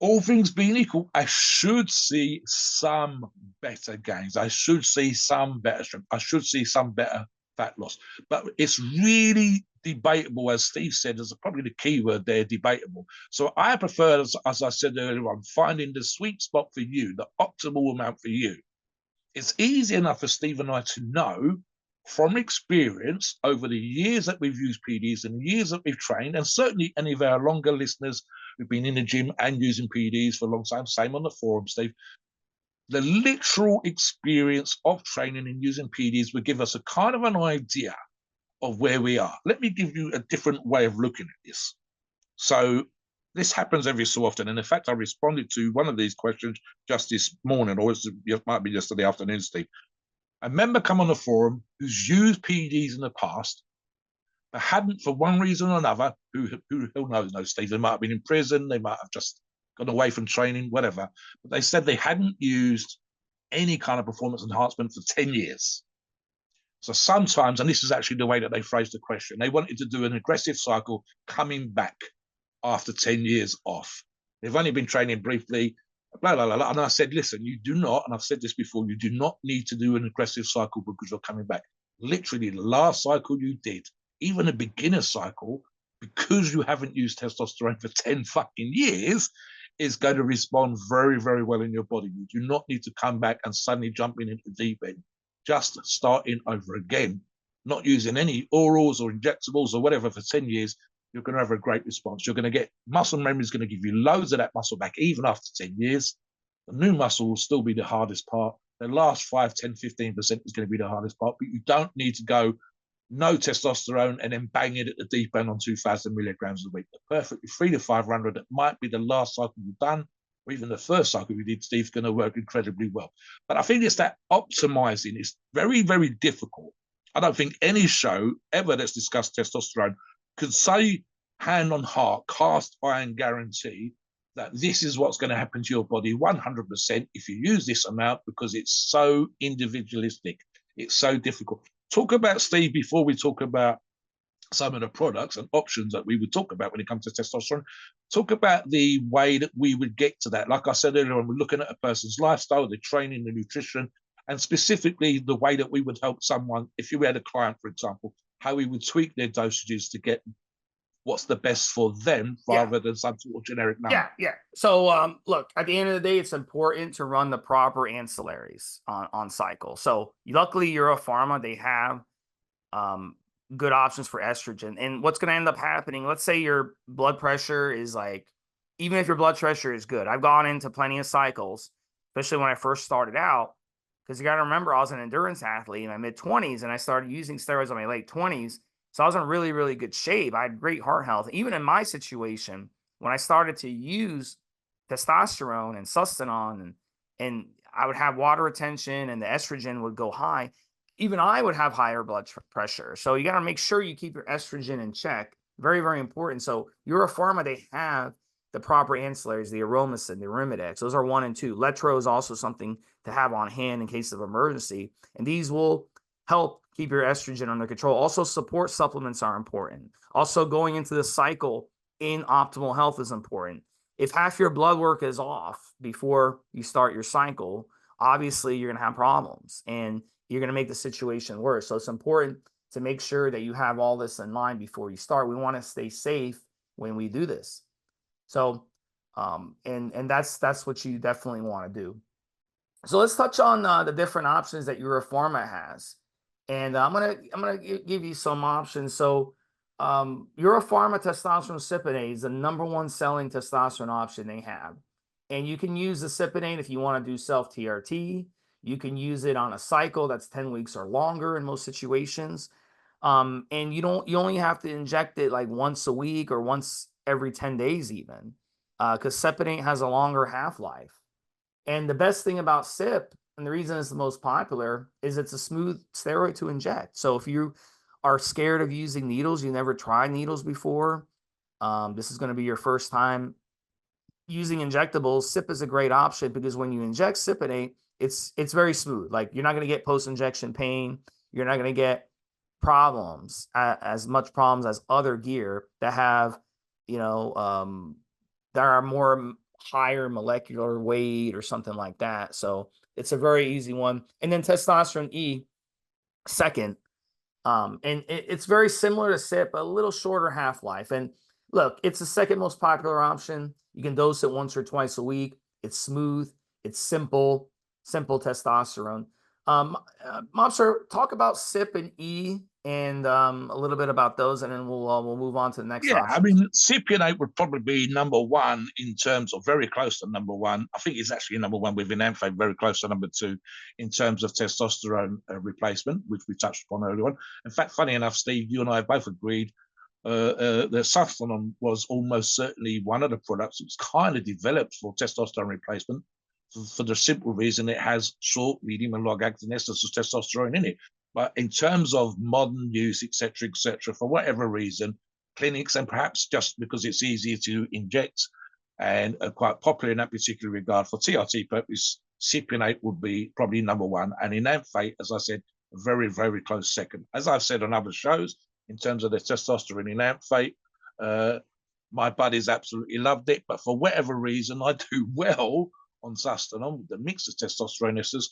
All things being equal, I should see some better gains. I should see some better strength. I should see some better fat loss. But it's really debatable, as Steve said, is probably the key word there, debatable. So I prefer, as I said earlier on, finding the sweet spot for you, the optimal amount for you. It's easy enough for Steve and I to know from experience over the years that we've used PDs and the years that we've trained, and certainly any of our longer listeners who've been in the gym and using PDs for a long time, same on the forum, Steve, the literal experience of training and using PDs will give us a kind of an idea of where we are. Let me give you a different way of looking at this. So this happens every so often. And in fact, I responded to one of these questions just this morning, or it might be yesterday afternoon, Steve. A member come on the forum who's used PDs in the past, but hadn't, for one reason or another, who knows, no, Steve, they might have been in prison, they might have just gone away from training, whatever. But they said they hadn't used any kind of performance enhancement for 10 years. So sometimes, and this is actually the way that they phrased the question, they wanted to do an aggressive cycle coming back after 10 years off. They've only been training briefly, blah, blah, blah. And I said, listen, you do not, and I've said this before, you do not need to do an aggressive cycle because you're coming back. Literally, the last cycle you did, even a beginner cycle, because you haven't used testosterone for 10 fucking years, is going to respond very, very well in your body. You do not need to come back and suddenly jumping into the deep end. Just starting over again, not using any orals or injectables or whatever for 10 years, you're going to have a great response. You're going to get muscle memory is going to give you loads of that muscle back, even after 10 years. The new muscle will still be the hardest part. The last 5, 10, 15% is going to be the hardest part, but you don't need to go no testosterone and then bang it at the deep end on 2,000 milligrams a week. Perfectly 300 to 500, that might be the last cycle you've done, or even the first cycle you did, Steve, going to work incredibly well. But I think it's that optimizing is very, very difficult. I don't think any show ever that's discussed testosterone could say, hand on heart, cast iron guarantee that this is what's going to happen to your body 100% if you use this amount, because it's so individualistic. It's so difficult. Talk about, Steve, before we talk about some of the products and options that we would talk about when it comes to testosterone. Talk about the way that we would get to that. Like I said earlier, when we're looking at a person's lifestyle, the training, the nutrition, and specifically the way that we would help someone, if you had a client, for example, how we would tweak their dosages to get what's the best for them rather than some sort of generic number. Yeah. So look, at the end of the day, it's important to run the proper ancillaries on cycle. So luckily Euro Pharma, they have good options for estrogen. And what's going to end up happening, let's say your blood pressure is like, even if your blood pressure is good, I've gone into plenty of cycles, especially when I first started out, because you got to remember, I was an endurance athlete in my mid-20s and I started using steroids in my late 20s. So I was in really, really good shape. I had great heart health. Even in my situation, when I started to use testosterone and sustanon, and I would have water retention and the estrogen would go high, even I would have higher blood pressure. So you got to make sure you keep your estrogen in check. Very, very important. So Euro Pharma, they have the proper ancillaries, the Aromasin, the Arimidex. Those are 1 and 2. Letro is also something to have on hand in case of emergency. And these will help keep your estrogen under control. Also, support supplements are important. Also, going into the cycle in optimal health is important. If half your blood work is off before you start your cycle, obviously you're going to have problems and you're going to make the situation worse. So it's important to make sure that you have all this in line before you start. We want to stay safe when we do this. So, and that's what you definitely want to do. So let's touch on the different options that Euro Pharma has. And I'm gonna give you some options. So Euro Pharma testosterone cypionate is the #1 selling testosterone option they have. And you can use the cypionate if you want to do self TRT. You can use it on a cycle that's 10 weeks or longer in most situations. And you only have to inject it like once a week or once every 10 days even, because cypionate has a longer half-life. And the best thing about SIP, and the reason it's the most popular, is it's a smooth steroid to inject. So if you are scared of using needles, you never tried needles before, this is going to be your first time using injectables, SIP is a great option because when you inject cypionate, it's very smooth. Like you're not going to get post-injection pain. You're not going to get problems, as much problems as other gear that have, that are more higher molecular weight or something like that. So it's a very easy one. And then testosterone E, second. And it's very similar to SIP, a little shorter half-life. And look, it's the second most popular option. You can dose it once or twice a week. It's smooth. It's simple testosterone. Mobster, talk about SIP and E and a little bit about those, and then we'll move on to the next Yeah, option. I mean, cypionate would probably be #1 in terms of very close to #1. I think it's actually #1 with Enanthate, very close to #2 in terms of testosterone replacement, which we touched upon earlier on. In fact, funny enough, Steve, you and I have both agreed the Sustanon was almost certainly one of the products that was kind of developed for testosterone replacement for the simple reason it has short, medium, and long-acting esters of testosterone in it. But in terms of modern use, etc., for whatever reason, clinics, and perhaps just because it's easier to inject and are quite popular in that particular regard for TRT purpose, cypionate would be probably #1. And Enanthate, as I said, very, very close second. As I've said on other shows, in terms of the testosterone Enanthate, my buddies absolutely loved it. But for whatever reason, I do well on Sustanon with the mix of testosterone esters,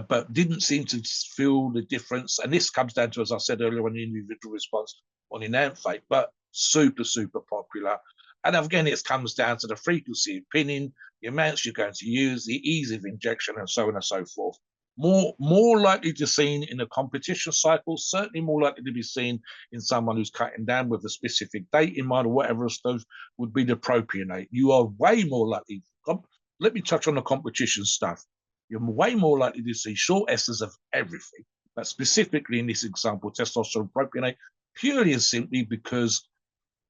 but didn't seem to feel the difference. And this comes down to, as I said earlier, on the individual response on Enanthate, but super, super popular. And again, it comes down to the frequency of pinning, the amounts you're going to use, the ease of injection, and so on and so forth. More likely to be seen in a competition cycle, certainly more likely to be seen in someone who's cutting down with a specific date in mind or whatever else those would be the propionate. You are way more likely, let me touch on the competition stuff. You're way more likely to see short esters of everything, but specifically in this example, testosterone propionate, purely and simply because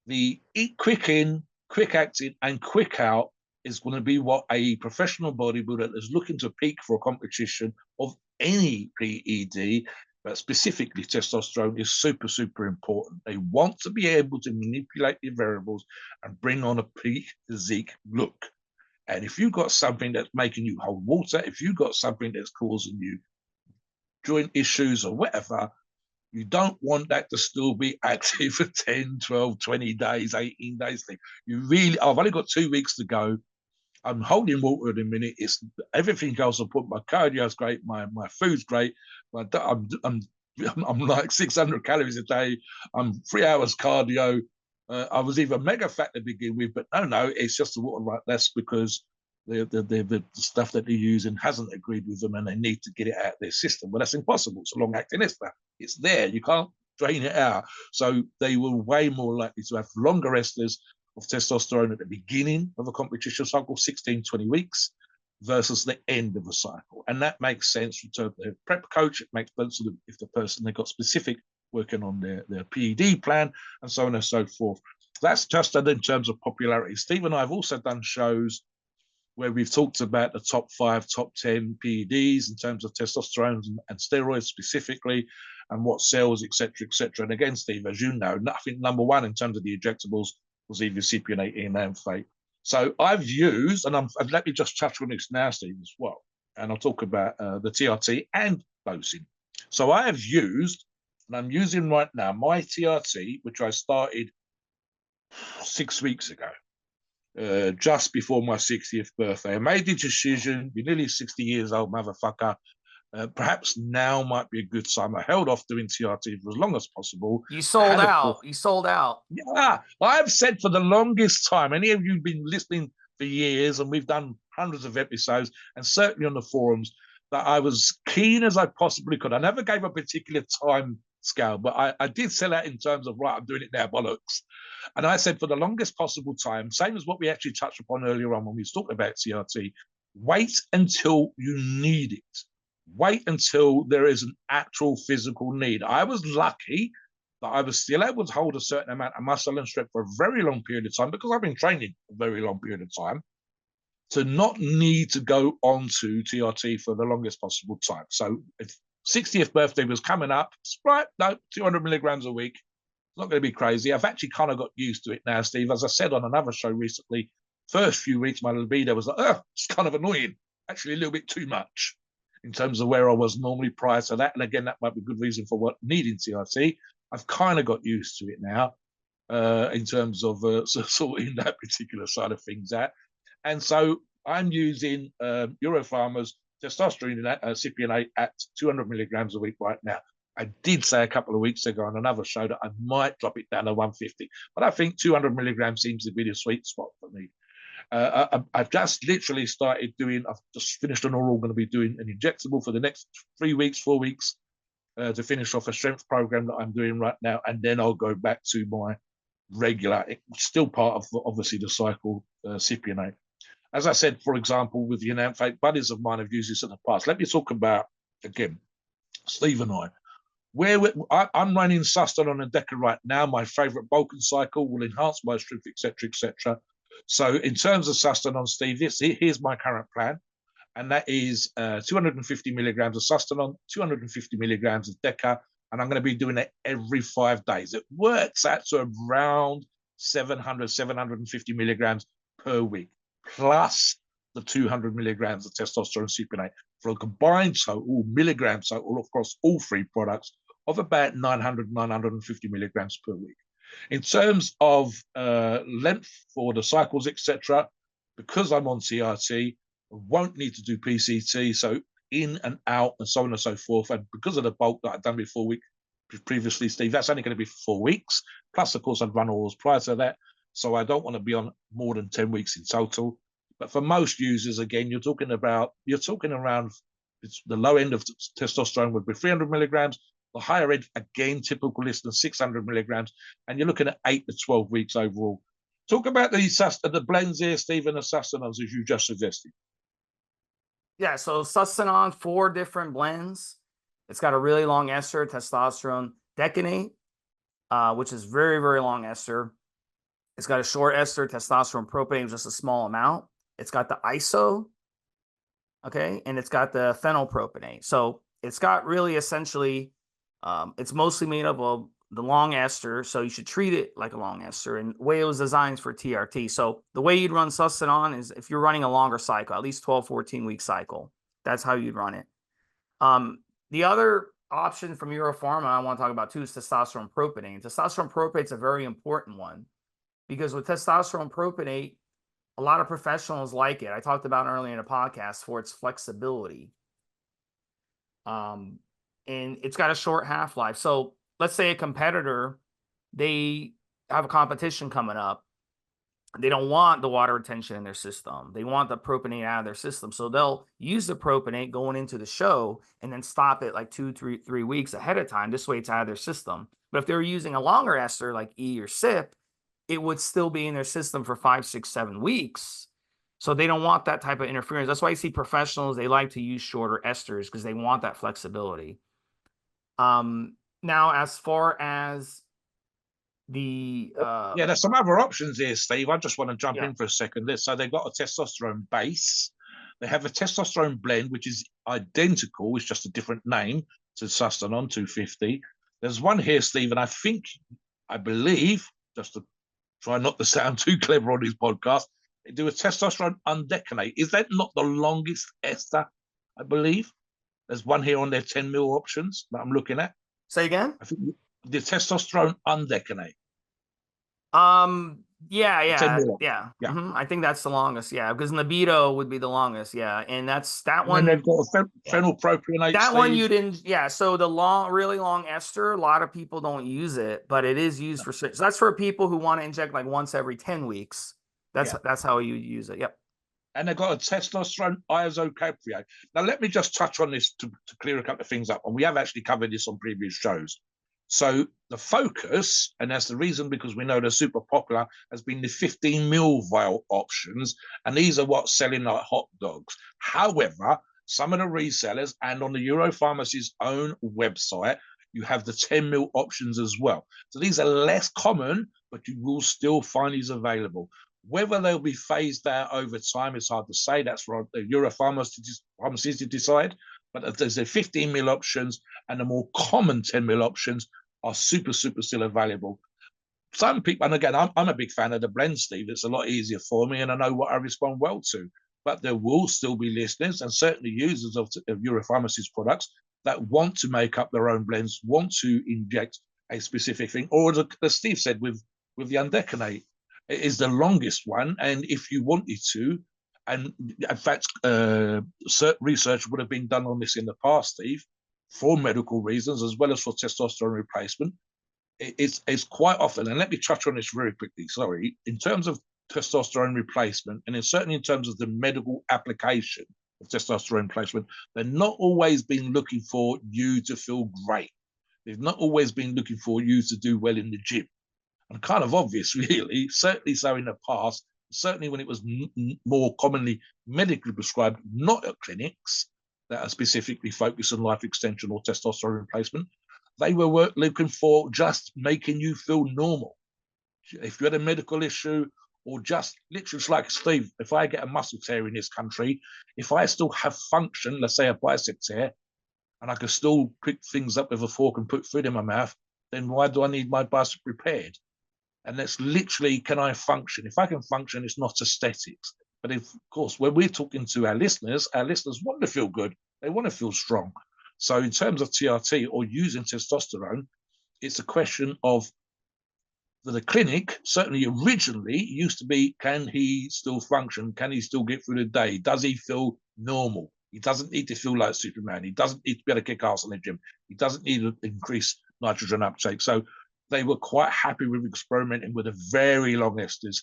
the quick in, quick acting, and quick out is going to be what a professional bodybuilder is looking to peak for a competition of any PED, but specifically testosterone, is super, super important. They want to be able to manipulate the variables and bring on a peak physique look. And if you've got something that's making you hold water, if you've got something that's causing you joint issues or whatever, you don't want that to still be active for 10, 12, 20 days, 18 days. You really, I've only got 2 weeks to go. I'm holding water in a minute. It's everything else. I put my cardio's great, my food's great. I'm like 600 calories a day. I'm 3 hours cardio. I was even mega fat to begin with, but no, it's just the water like less because the stuff that they're using hasn't agreed with them and they need to get it out of their system. Well, that's impossible. It's a long acting ester. It's there. You can't drain it out. So they were way more likely to have longer esters of testosterone at the beginning of a competition cycle, 16, 20 weeks, versus the end of a cycle. And that makes sense from the prep coach. It makes sense if the person they got specific working on their PED plan and so on and so forth. That's just in terms of popularity. Steve and I have also done shows where we've talked about the top 5, top 10 PEDs in terms of testosterone and steroids specifically, and what sells, etc., etc. And again, Steve, as you know, I think number one in terms of the injectables was either CP&A and Amphate. So I've used, and let me just touch on this now, Steve, as well, and I'll talk about the TRT and dosing. So I have used, and I'm using right now, my TRT, which I started 6 weeks ago. Just before my 60th birthday. I made the decision, you're nearly 60 years old, motherfucker. Perhaps now might be a good time. I held off doing TRT for as long as possible. You sold out. You sold out. Yeah, I've said for the longest time, any of you have been listening for years, and we've done hundreds of episodes, and certainly on the forums, that I was keen as I possibly could. I never gave a particular time scale, but I did sell out in terms of, right, I'm doing it now, bollocks. And I said for the longest possible time, same as what we actually touched upon earlier on when we was talking about CRT, wait until you need it. Wait until there is an actual physical need. I was lucky that I was still able to hold a certain amount of muscle and strength for a very long period of time, because I've been training a very long period of time, to not need to go on to TRT for the longest possible time. So if 60th birthday was coming up, right, no, 200 milligrams a week. It's not going to be crazy. I've actually kind of got used to it now, Steve. As I said on another show recently, first few weeks, my libido was like, oh, it's kind of annoying. Actually, a little bit too much in terms of where I was normally prior to that. And again, that might be a good reason for what needing TRT. I've kind of got used to it now in terms of sorting that particular side of things out. And so I'm using Euro Pharma's testosterone CP&A at 200 milligrams a week right now. I did say a couple of weeks ago on another show that I might drop it down to 150, but I think 200 milligrams seems to be the sweet spot for me. I've just literally started doing, I've just finished an oral, going to be doing an injectable for the next 3 weeks, 4 weeks to finish off a strength program that I'm doing right now. And then I'll go back to my regular, still part of obviously the cycle CP&A. As I said, for example, with the Enamphate, buddies of mine have used this in the past. Let me talk about, again, Steve and I. I'm running Sustanon and Deca right now. My favorite Balkan cycle will enhance my strength, etc., etc. So in terms of Sustanon, Steve, here's my current plan, and that is 250 milligrams of Sustanon, 250 milligrams of Deca, and I'm going to be doing it every 5 days. It works out to around 700, 750 milligrams per week, plus the 200 milligrams of testosterone CP&A for a combined total, milligram total, across all 3 products of about 900, 950 milligrams per week. In terms of length for the cycles, etc., because I'm on CRT, I won't need to do PCT, so in and out and so on and so forth. And because of the bulk that I've done before previously, Steve, that's only going to be for 4 weeks. Plus, of course, I'd run orals prior to that. So I don't want to be on more than 10 weeks in total. But for most users, again, you're talking around the low end of testosterone would be 300 milligrams. The higher end, again, typical list than 600 milligrams. And you're looking at 8 to 12 weeks overall. Talk about the blends here, Stephen, the sustenance, as you just suggested. Yeah, so Sustanon, 4 different blends. It's got a really long ester, testosterone decanate, which is very, very long ester. It's got a short ester, testosterone propane, just a small amount. It's got the iso, okay, and it's got the phenylpropionate. So it's got really essentially, it's mostly made up of the long ester, so you should treat it like a long ester. And the way it was designed for TRT. So the way you'd run Sustanon is if you're running a longer cycle, at least 12, 14-week cycle. That's how you'd run it. The other option from Euro Pharma I want to talk about too is testosterone propionate. Testosterone propionate is a very important one because with testosterone propionate, a lot of professionals like it. I talked about earlier in the podcast for its flexibility. And it's got a short half-life. So let's say a competitor, they have a competition coming up. They don't want the water retention in their system. They want the propionate out of their system. So they'll use the propionate going into the show and then stop it like 2-3 weeks ahead of time. This way it's out of their system. But if they're using a longer ester like E or SIP, it would still be in their system for 5, 6, 7 weeks. So they don't want that type of interference. That's why you see professionals, they like to use shorter esters because they want that flexibility. Now, as far as the yeah, there's some other options here, Steve. I just want to jump in for a second. So they've got a testosterone base. They have a testosterone blend, which is identical. It's just a different name to Sustanon 250. There's one here, Steve, and I believe, just to try not to sound too clever on his podcast, they do a testosterone undecanate. Is that not the longest ester? I believe there's one here on their 10 mil options that I'm looking at. Say again? I think the testosterone undecanate. Yeah. Yeah. I think that's the longest. Yeah, because libido would be the longest. Yeah, and that's that one. And they've got a phenylpropionate. That one you didn't. Yeah, so the really long ester, a lot of people don't use it, but it is used for. So that's for people who want to inject like once every 10 weeks. That's how you use it. Yep. And they've got a testosterone isocapriate. Now, let me just touch on this to clear a couple of things up. And we have actually covered this on previous shows. So the focus, and that's the reason because we know they're super popular, has been the 15 mil vial options. And these are what's selling like hot dogs. However, some of the resellers and on the Euro Pharmacy's own website, you have the 10 mil options as well. So these are less common, but you will still find these available. Whether they'll be phased out over time is hard to say. That's for the Euro Pharmacies to decide. But there's the 15 mil options and the more common 10 mil options are super still available. Some people, and again, I'm a big fan of the blend, Steve. It's a lot easier for me, and I know what I respond well to. But there will still be listeners and certainly users of Euro Pharmacies products that want to make up their own blends, want to inject a specific thing, or as Steve said, with the undecanate. It is the longest one, and if you wanted to, and in fact, research would have been done on this in the past, Steve, for medical reasons as well as for testosterone replacement. It's quite often, and let me touch on this very quickly. Sorry, in terms of testosterone replacement, and certainly in terms of the medical application of testosterone replacement, they're not always been looking for you to feel great. They've not always been looking for you to do well in the gym. And kind of obvious, really, certainly so in the past, certainly when it was more commonly medically prescribed, not at clinics that are specifically focused on life extension or testosterone replacement, they were looking for just making you feel normal. If you had a medical issue or just literally, like Steve, if I get a muscle tear in this country, if I still have function, let's say a bicep tear, and I can still pick things up with a fork and put food in my mouth, then why do I need my bicep repaired? And that's literally, can I function? If I can function, it's not aesthetics. But of course, when we're talking to our listeners want to feel good. They want to feel strong. So in terms of TRT or using testosterone, it's a question of the clinic, certainly originally used to be, can he still function? Can he still get through the day? Does he feel normal? He doesn't need to feel like Superman. He doesn't need to be able to kick ass in the gym. He doesn't need to increase nitrogen uptake. So they were quite happy with experimenting with a very long esters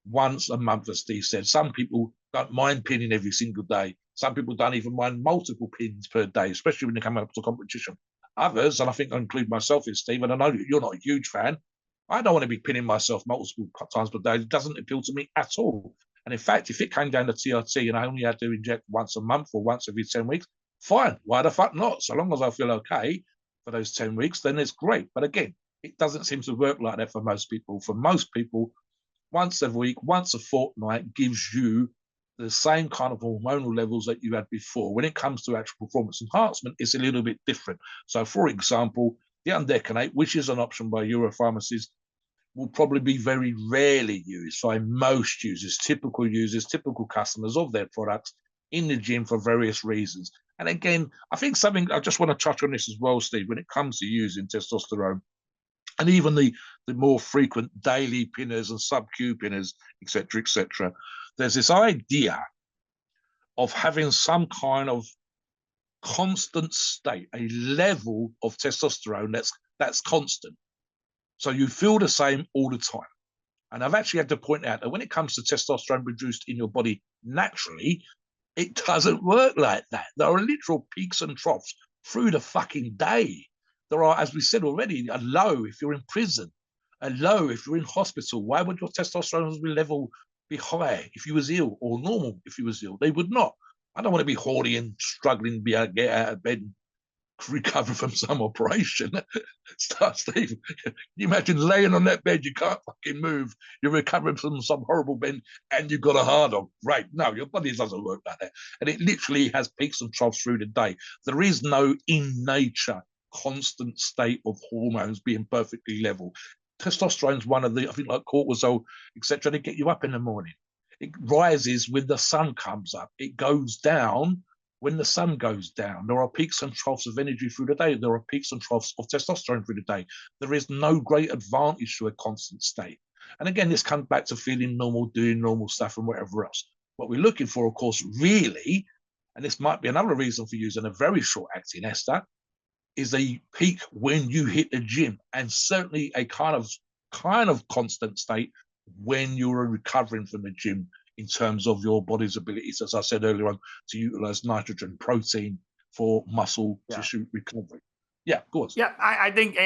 once a month, as Steve said. Some people don't mind pinning every single day. Some people don't even mind multiple pins per day, especially when they come up to competition. Others, and I think I include myself in, Steve, and I know you're not a huge fan, I don't want to be pinning myself multiple times per day. It doesn't appeal to me at all. And in fact, if it came down to TRT and I only had to inject once a month or once every 10 weeks, fine. Why the fuck not? So long as I feel okay for those 10 weeks, then it's great. But again, it doesn't seem to work like that for most people. For most people, once a week, once a fortnight gives you the same kind of hormonal levels that you had before. When it comes to actual performance enhancement, it's a little bit different. So, for example, the undecanate, which is an option by Euro pharmacies, will probably be very rarely used by most users, typical customers of their products in the gym for various reasons. And again, I think something I just want to touch on this as well, Steve, when it comes to using testosterone and even the more frequent daily pinners and sub-Q pinners, etc., there's this idea of having some kind of constant state, a level of testosterone that's constant. So you feel the same all the time. And I've actually had to point out that when it comes to testosterone produced in your body naturally, it doesn't work like that. There are literal peaks and troughs through the fucking day. There are, as we said already, a low if you're in prison, a low if you're in hospital. Why would your testosterone level be high if you was ill, or normal if you was ill? They would not. I don't want to be horny and struggling to be able to get out of bed and recover from some operation. Steve, can you imagine laying on that bed, you can't fucking move, you're recovering from some horrible bend, and you've got a hard on. Right, no, your body doesn't work like that. And it literally has peaks and troughs through the day. There is no in nature constant state of hormones being perfectly level. Testosterone's one of the, I think, like cortisol, etc., they get you up in the morning. It rises when the sun comes up, it goes down when the sun goes down. There are peaks and troughs of energy through the day. There are peaks and troughs of testosterone through the day. There is no great advantage to a constant state. And again, this comes back to feeling normal, doing normal stuff and whatever else. What we're looking for, of course, really, and this might be another reason for using a very short-acting ester, is a peak when you hit the gym, and certainly a kind of constant state when you're recovering from the gym, in terms of your body's abilities, as I said earlier on, to utilize nitrogen, protein for muscle tissue recovery. Yeah, of course. Yeah, I think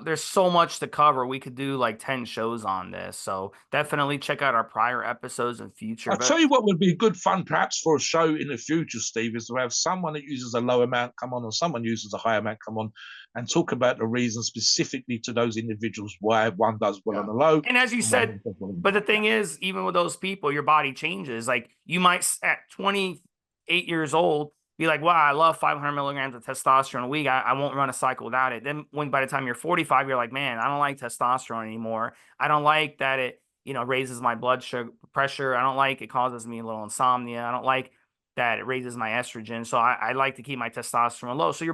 there's so much to cover. We could do like 10 shows on this. So definitely check out our prior episodes in future. I'll tell you what would be good fun perhaps for a show in the future, Steve, is to have someone that uses a low amount come on and someone uses a high amount come on and talk about the reasons specifically to those individuals why one does well on the low. And as you said, but the thing is, even with those people, your body changes. Like you might at 28 years old be like, wow, I love 500 milligrams of testosterone a week. I won't run a cycle without it. Then when by the time you're 45, you're like, man, I don't like testosterone anymore. I don't like that it, raises my blood sugar pressure. I don't like it causes me a little insomnia. I don't like that it raises my estrogen. So I like to keep my testosterone low. So your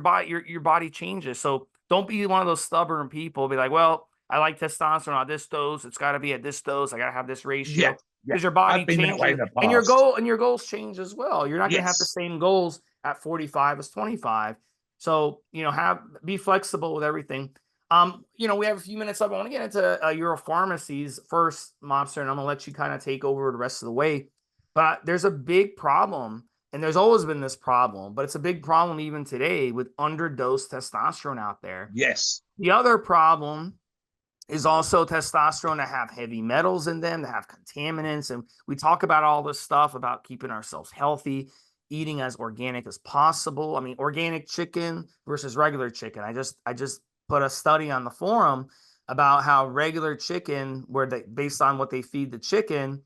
body changes. So don't be one of those stubborn people. Be like, well, I like testosterone at this dose. It's got to be at this dose. I got to have this ratio. Because your body changes, and your goals change as well. You're not going to have the same goals at 45 as 25. So, be flexible with everything. We have a few minutes left. I want to get into Euro pharmacies first, Mobster, and I'm going to let you kind of take over the rest of the way. But there's a big problem, and there's always been this problem, but it's a big problem even today with underdosed testosterone out there. Yes. The other problem is also testosterone that have heavy metals in them, that have contaminants. And we talk about all this stuff about keeping ourselves healthy, eating as organic as possible. I mean, organic chicken versus regular chicken. I just put a study on the forum about how regular chicken, based on what they feed the chicken,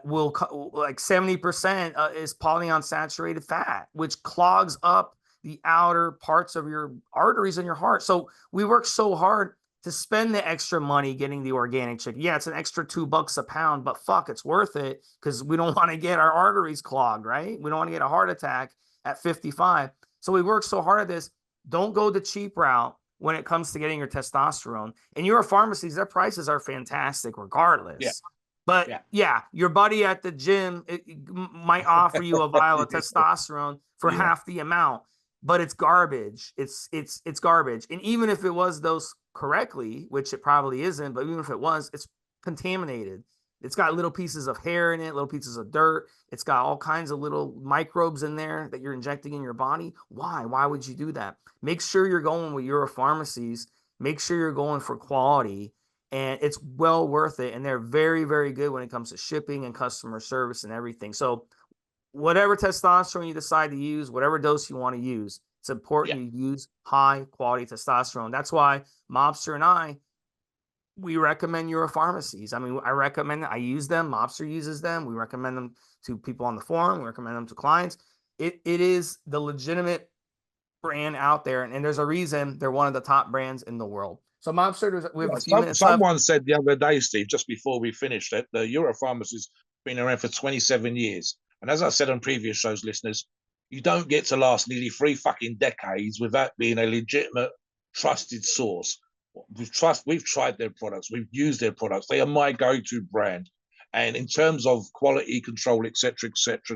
will like 70% is polyunsaturated fat, which clogs up the outer parts of your arteries in your heart. So we work so hard to spend the extra money getting the organic chicken. Yeah, it's an extra $2 a pound, but fuck, it's worth it because we don't want to get our arteries clogged, right? We don't want to get a heart attack at 55. So we work so hard at this. Don't go the cheap route when it comes to getting your testosterone. And Euro pharmacies, their prices are fantastic regardless. Yeah. But your buddy at the gym might offer you a vial of testosterone for half the amount, but it's garbage. It's garbage. And even if it was those correctly, which it probably isn't, but even if it was, it's contaminated. It's got little pieces of hair in it, little pieces of dirt. It's got all kinds of little microbes in there that you're injecting in your body. Why? Why would you do that? Make sure you're going with Euro Pharmacies. Make sure you're going for quality, and it's well worth it. And they're very, very good when it comes to shipping and customer service and everything. So whatever testosterone you decide to use, whatever dose you want to use, it's Yeah. important you use high quality testosterone. That's why Mobster and we recommend Euro Pharmacies. I mean, I use them. Mobster uses them. We recommend them to people on the forum. We recommend them to clients. It is the legitimate brand out there. And there's a reason they're one of the top brands in the world. So Mobster, we have a few minutes left. Someone said the other day, Steve, just before we finished it, the Euro Pharmacy's been around for 27 years. And as I said on previous shows, listeners, you don't get to last nearly 3 fucking decades without being a legitimate, trusted source. We've tried their products, we've used their products. They are my go-to brand. And in terms of quality control, etc.,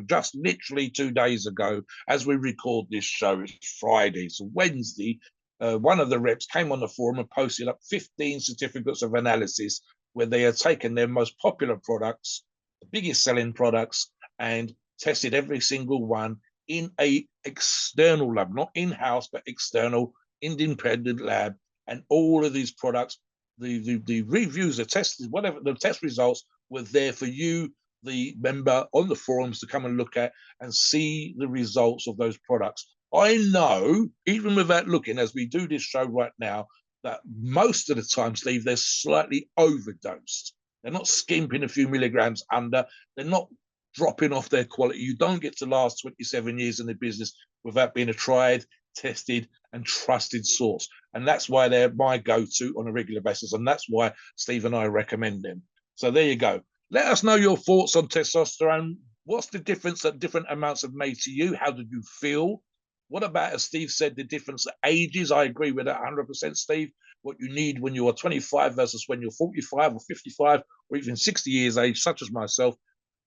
just literally 2 days ago, as we record this show, it's Friday, so Wednesday, one of the reps came on the forum and posted up 15 certificates of analysis where they had taken their most popular products, the biggest selling products, and tested every single one in a external lab, not in-house, but external, independent lab. And all of these products, the reviews, the tests, whatever, the test results were there for you, the member on the forums, to come and look at and see the results of those products. I know, even without looking, as we do this show right now, that most of the time, Steve, they're slightly overdosed. They're not skimping a few milligrams under. They're not dropping off their quality. You don't get to last 27 years in the business without being a tried, tested, and trusted source. And that's why they're my go-to on a regular basis. And that's why Steve and I recommend them. So there you go. Let us know your thoughts on testosterone. What's the difference that different amounts have made to you? How did you feel? What about, as Steve said, the difference of ages? I agree with that 100%, Steve. What you need when you are 25 versus when you're 45 or 55 or even 60 years age, such as myself,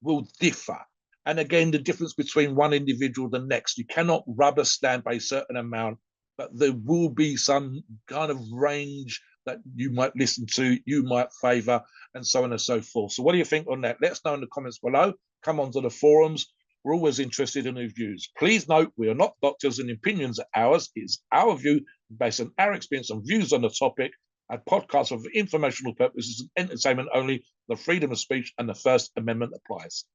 will differ. And again, the difference between one individual and the next, you cannot rubber stamp a certain amount, but there will be some kind of range that you might listen to, you might favor, and so on and so forth. So what do you think on that? Let us know in the comments below. Come onto the forums. We're always interested in your views. Please note, we are not doctors and opinions are ours. It's our view based on our experience and views on the topic. A podcast for informational purposes and entertainment only. The freedom of speech and the First Amendment applies.